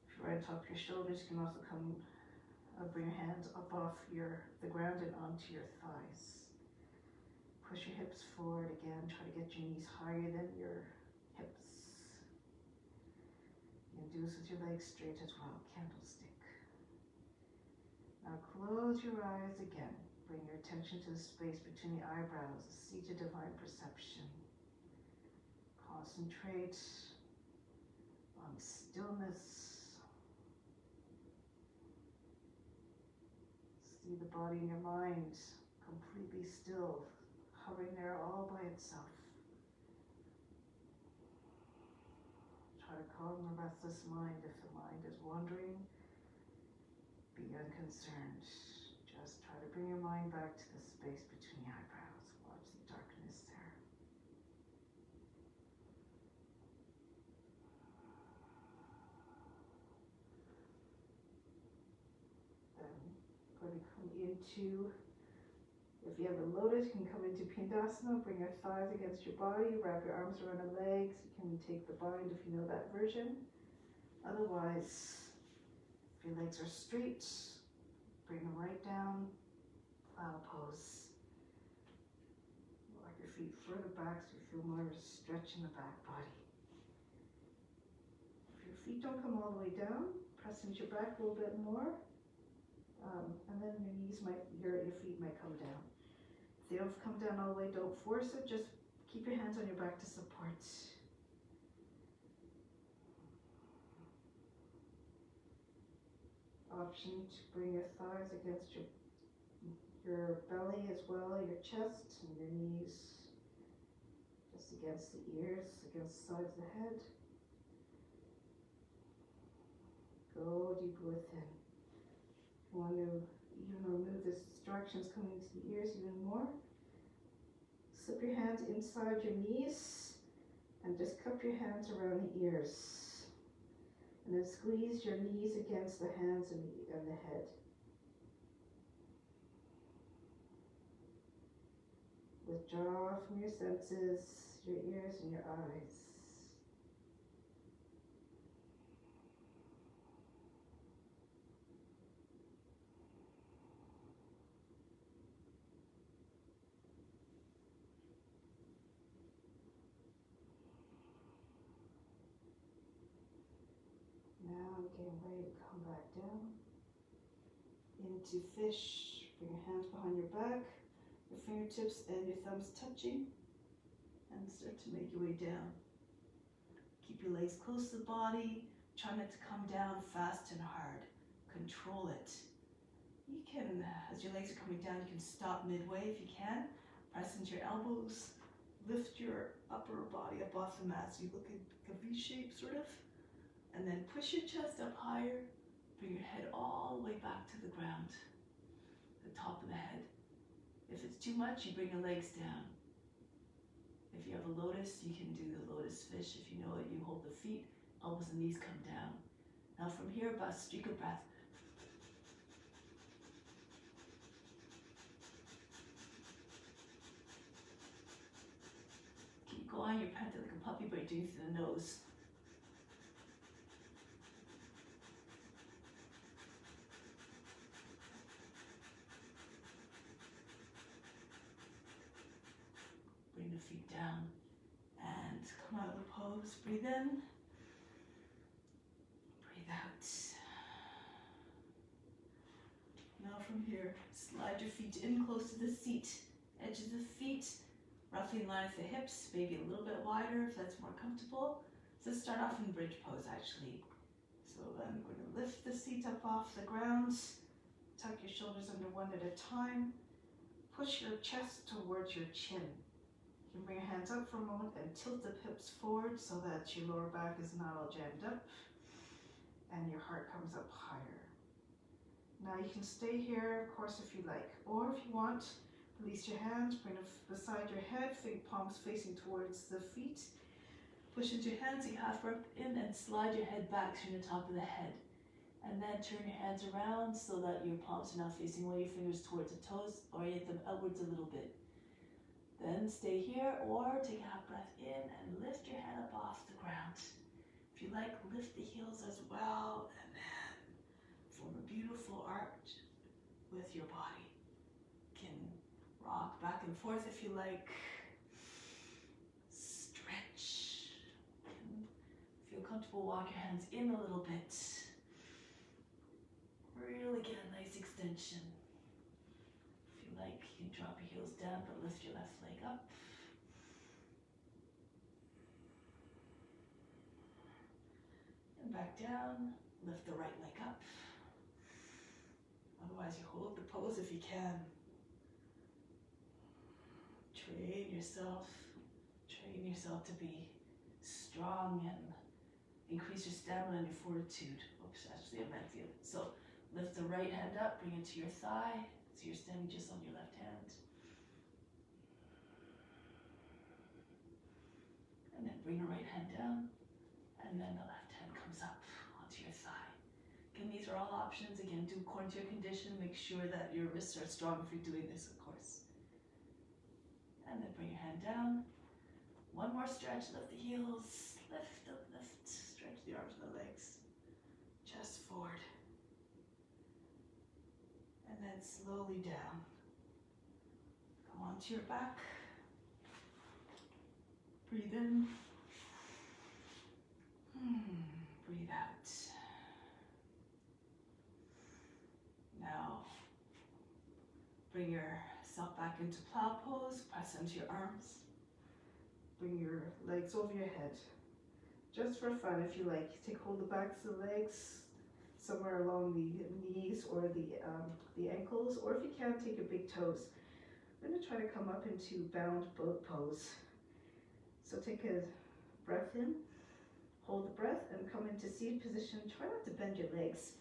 If you're right on top of your shoulders, you can also bring your hands up off the ground and onto your thighs. Push your hips forward again. Try to get your knees higher than your hips. You can do this with your legs straight as well, candlestick. Now close your eyes again. Bring your attention to the space between the eyebrows, the seat of divine perception. Concentrate on stillness. See the body and your mind completely still, hovering there all by itself. Try to calm the restless mind. If the mind is wandering, be unconcerned. Just try to bring your mind back to the space between the eyebrows. Watch the darkness there. Then going to come into, if you have a lotus, you can come into Pindasana. Bring your thighs against your body. Wrap your arms around your legs. You can take the bind if you know that version. Otherwise, if your legs are straight, bring them right down, plow pose. Walk your feet further back so you feel more of a stretch in the back body. If your feet don't come all the way down, press into your back a little bit more, and then your feet might come down. If they don't come down all the way, don't force it, just keep your hands on your back to support. Option to bring your thighs against your belly as well, your chest, and your knees just against the ears, against the sides of the head. Go deeper within. If you want to even remove the distractions coming into the ears even more, slip your hands inside your knees and just cup your hands around the ears. And then squeeze your knees against the hands and the head. Withdraw from your senses, your ears and your eyes. Now getting ready to come back down into fish. Bring your hands behind your back, your fingertips and your thumbs touching, and start to make your way down. Keep your legs close to the body. Try not to come down fast and hard. Control it. You can, as your legs are coming down, you can stop midway if you can. Press into your elbows. Lift your upper body up off the mat so you look like a V shape sort of. And then push your chest up higher. Bring your head all the way back to the ground, the top of the head. If it's too much, you bring your legs down. If you have a lotus, you can do the lotus fish. If you know it, you hold the feet, elbows and knees come down. Now from here, about a streak of breath. Keep going, you're panting like a puppy, but you're doing it through the nose. Bring the feet down and come out of the pose. Breathe in, breathe out. Now from here, slide your feet in close to the seat. Edges of the feet roughly in line with the hips, maybe a little bit wider if that's more comfortable. So let's start off in bridge pose actually. So I'm going to lift the seat up off the ground, tuck your shoulders under one at a time, push your chest towards your chin. You can bring your hands up for a moment and tilt the hips forward so that your lower back is not all jammed up and your heart comes up higher. Now you can stay here, of course, if you like, or if you want, release your hands, bring them beside your head, palms facing towards the feet. Push into your hands, you half breath in and slide your head back to the top of the head. And then turn your hands around so that your palms are now facing away, your fingers towards the toes, orient them outwards a little bit. Then stay here or take a half breath in and lift your head up off the ground. If you like, lift the heels as well and then form a beautiful arch with your body. You can rock back and forth if you like. Stretch. And feel comfortable, walk your hands in a little bit. Really get a nice extension. If you like, you can drop your heels down, but lift your left leg up. And back down, lift the right leg up. Otherwise, you hold the pose if you can. Train yourself to be strong and increase your stamina and your fortitude. Oops, actually I meant the other. So lift the right hand up, bring it to your thigh, so you're standing just on your left hand. And then bring the right hand down, and then the left hand comes up onto your thigh. Again, these are all options. Again, do according to your condition. Make sure that your wrists are strong if you're doing this, of course. And then bring your hand down. One more stretch, lift the heels, lift, stretch the arms and the legs. Chest forward. And then slowly down. Come onto your back. Breathe in. Breathe out. Now, bring yourself back into plow pose. Press into your arms. Bring your legs over your head. Just for fun, if you like, take hold of the backs of the legs, somewhere along the knees or the ankles, or if you can, take your big toes. I'm going to try to come up into bound boat pose. So take a breath in, hold the breath, and come into seated position. Try not to bend your legs.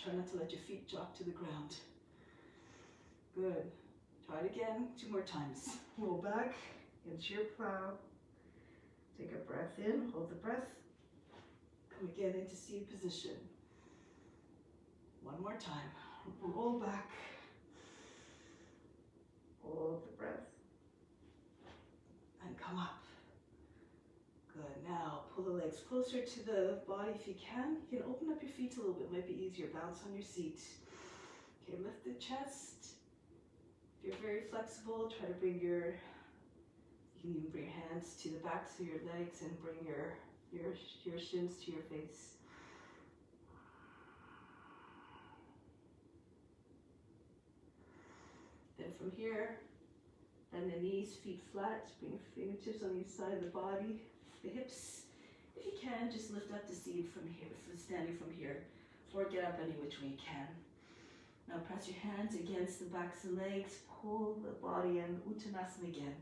Try not to let your feet drop to the ground. Good. Try it again, 2 more times. Roll back into your plow. Take a breath in, hold the breath. Come again into seated position. One more time. Roll back. Hold the breath. And come up. Good. Now pull the legs closer to the body if you can. You can open up your feet a little bit. It might be easier. Bounce on your seat. Okay, lift the chest. If you're very flexible, try to bring you can even bring your hands to the backs of your legs and bring your shins to your face. Then from here, bend the knees, feet flat, bring your fingertips on each side of the body, the hips. If you can, just lift up the seat from here, standing from here, or get up any which way you can. Now press your hands against the backs of the legs, pull the body in, Uttanasana again.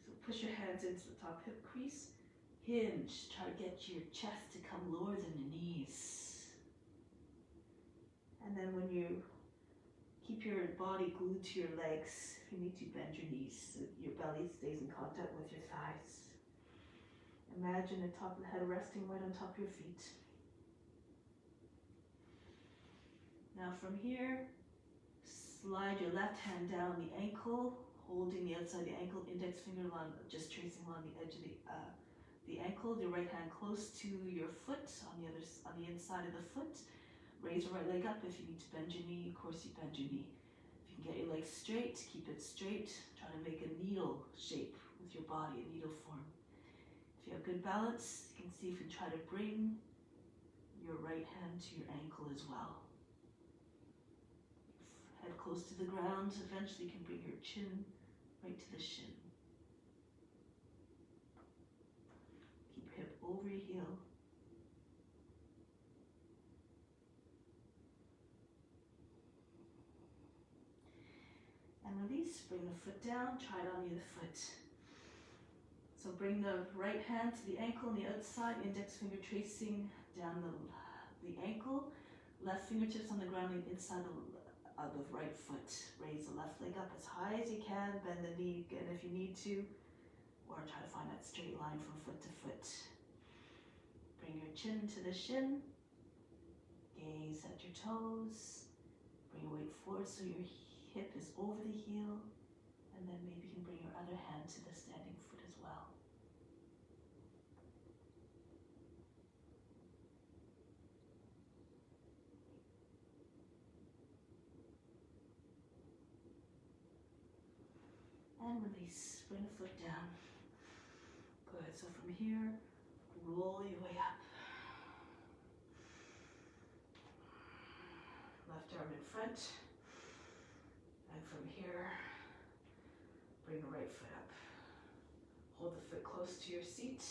So push your hands into the top hip crease, hinge, try to get your chest to come lower than the knees. And then when you keep your body glued to your legs, if you need to bend your knees so your belly stays in contact with your thighs. Imagine the top of the head resting right on top of your feet. Now from here, slide your left hand down the ankle, holding the outside of the ankle, index finger along, just tracing along the edge of the ankle, the right hand close to your foot, on the inside of the foot. Raise your right leg up. If you need to bend your knee, of course you bend your knee. If you can get your legs straight, keep it straight. Try to make a needle shape with your body, a needle form. If you have good balance, you can see if you try to bring your right hand to your ankle as well. Head close to the ground. Eventually you can bring your chin right to the shin. Keep hip over your heel. And release, bring the foot down, try it on the other foot. So bring the right hand to the ankle on the outside, index finger tracing down the ankle, left fingertips on the ground on the inside of the right foot. Raise the left leg up as high as you can, bend the knee again if you need to, or try to find that straight line from foot to foot. Bring your chin to the shin, gaze at your toes, bring your weight forward so your hip is over the heel, and then maybe you can bring your other hand to the standing foot as well. And release, bring the foot down. Good, so from here, roll your way up. Left arm in front. And from here, bring the right foot up. Hold the foot close to your seat,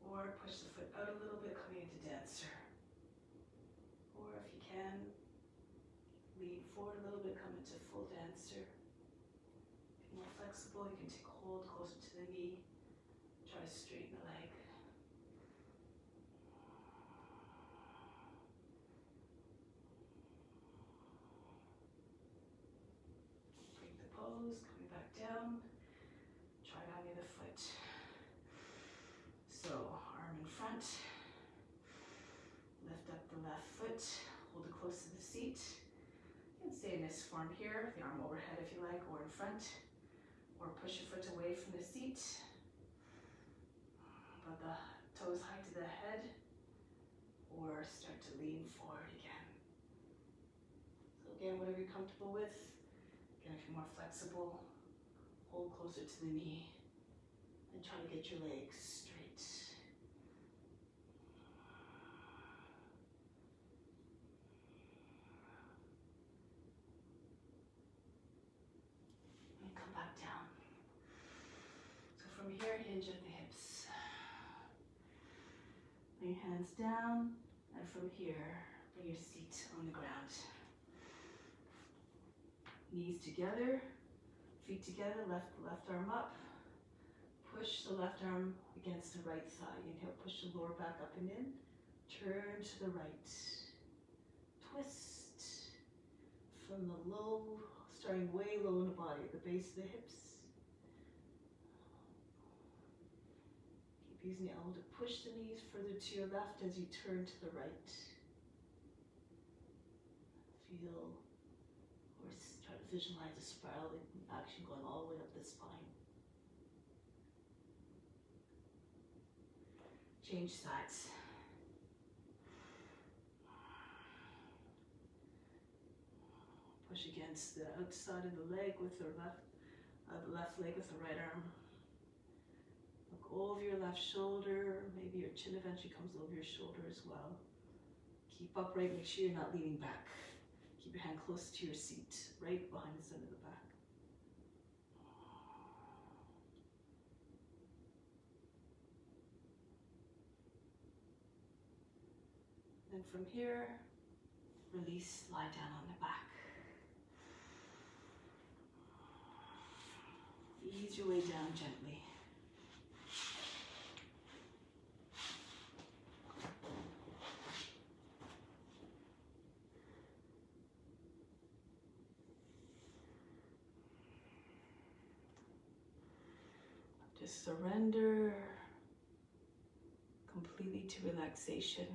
or push the foot out a little bit, coming into dancer. Or if you can, lean forward a little bit, come into full dancer. If you're more flexible, you can take a hold closer to the knee. Try to straighten the leg. Coming back down, try it on the other foot. So, arm in front, lift up the left foot, hold it close to the seat. You can stay in this form here, the arm overhead if you like, or in front, or push your foot away from the seat, but the toes high to the head, or start to lean forward again. So again, whatever you're comfortable with. Again, if you're more flexible, hold closer to the knee and try to get your legs straight. And come back down. So from here, hinge at the hips. Bring your hands down, and from here, bring your seat on the ground. Knees together, feet together, left arm up. Push the left arm against the right thigh. Inhale, push the lower back up and in. Turn to the right. Twist from the low, starting way low in the body, at the base of the hips. Using the elbow to push the knees further to your left as you turn to the right. Feel or try to visualize a spiraling action going all the way up the spine. Change sides. Push against the outside of the leg with the left leg with the right arm. Look over your left shoulder. Maybe your chin eventually comes over your shoulder as well. Keep upright. Make sure you're not leaning back. Keep your hand close to your seat, right behind the center of the back. Then from here, release, lie down on the back. Ease your way down gently. Just surrender completely to relaxation.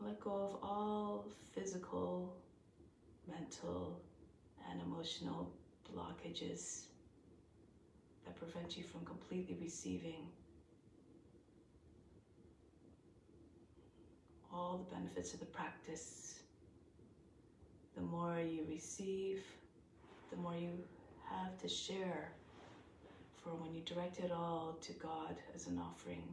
Let go of all physical, mental, and emotional blockages that prevent you from completely receiving all the benefits of the practice. The more you receive, the more you have to share for when you direct it all to God as an offering.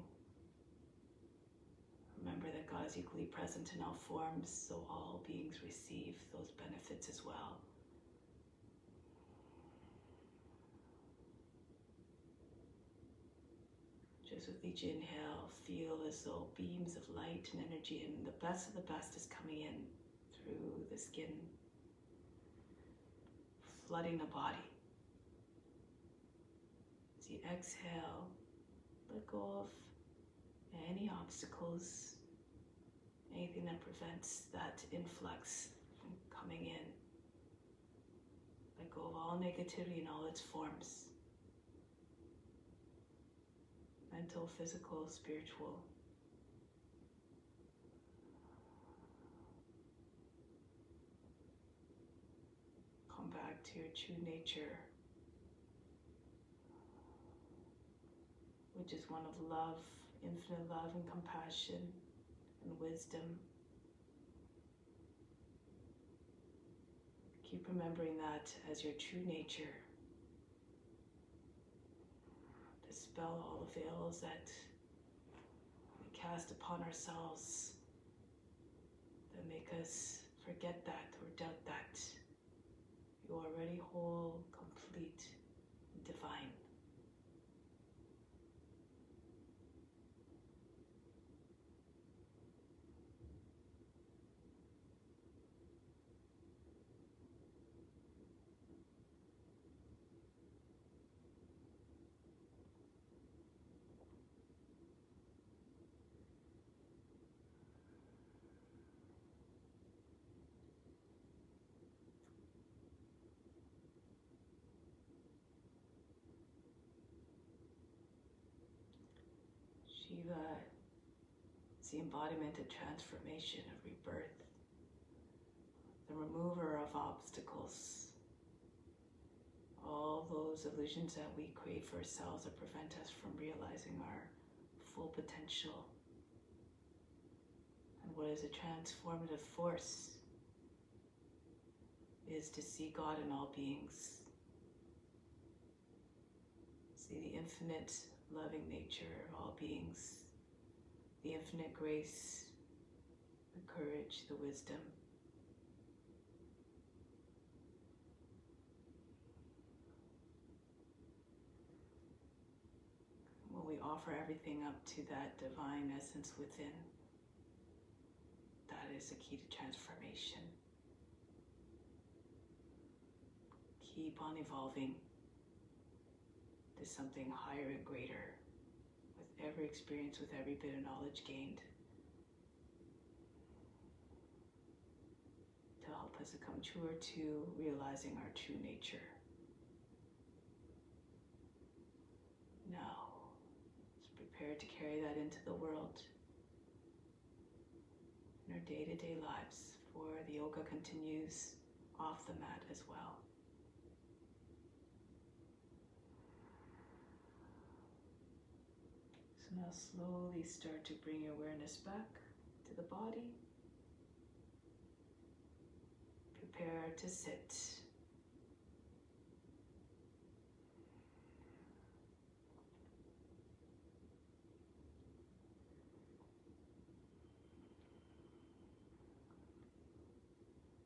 Remember that God is equally present in all forms, so all beings receive those benefits as well. Just with each inhale, feel as though beams of light and energy and the best of the best is coming in through the skin, flooding the body. As you exhale, let go of any obstacles, anything that prevents that influx from coming in. Let go of all negativity in all its forms. Mental, physical, spiritual. Come back to your true nature, which is one of love, infinite love and compassion and wisdom. Keep remembering that as your true nature. Dispel all the veils that we cast upon ourselves that make us forget that or doubt that. You are already whole, complete, and divine. Shiva is the embodiment of transformation, of rebirth, the remover of obstacles, all those illusions that we create for ourselves that prevent us from realizing our full potential. And what is a transformative force is to see God in all beings, see the infinite loving nature of all beings, the infinite grace, the courage, the wisdom. When we offer everything up to that divine essence within, that is the key to transformation. Keep on evolving to something higher and greater with every experience, with every bit of knowledge gained, to help us to come truer to realizing our true nature. prepare to carry that into the world in our day-to-day lives, for the yoga continues off the mat as well. So now slowly start to bring your awareness back to the body. Prepare to sit.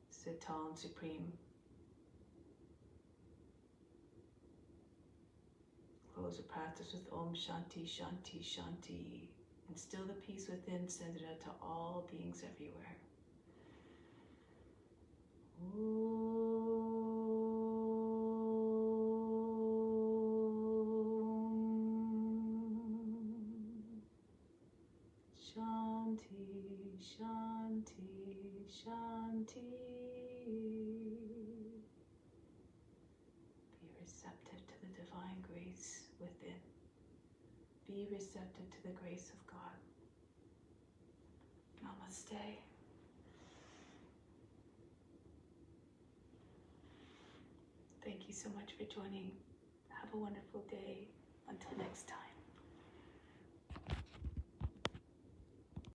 Sit tall and supreme. Close the practice with Om Shanti Shanti Shanti. Instill the peace within, send it out to all beings everywhere. Shanti, Shanti, Shanti. Be receptive to the divine grace within. Be receptive to the grace of God. Namaste. Thank you so much for joining. Have a wonderful day. Until next time.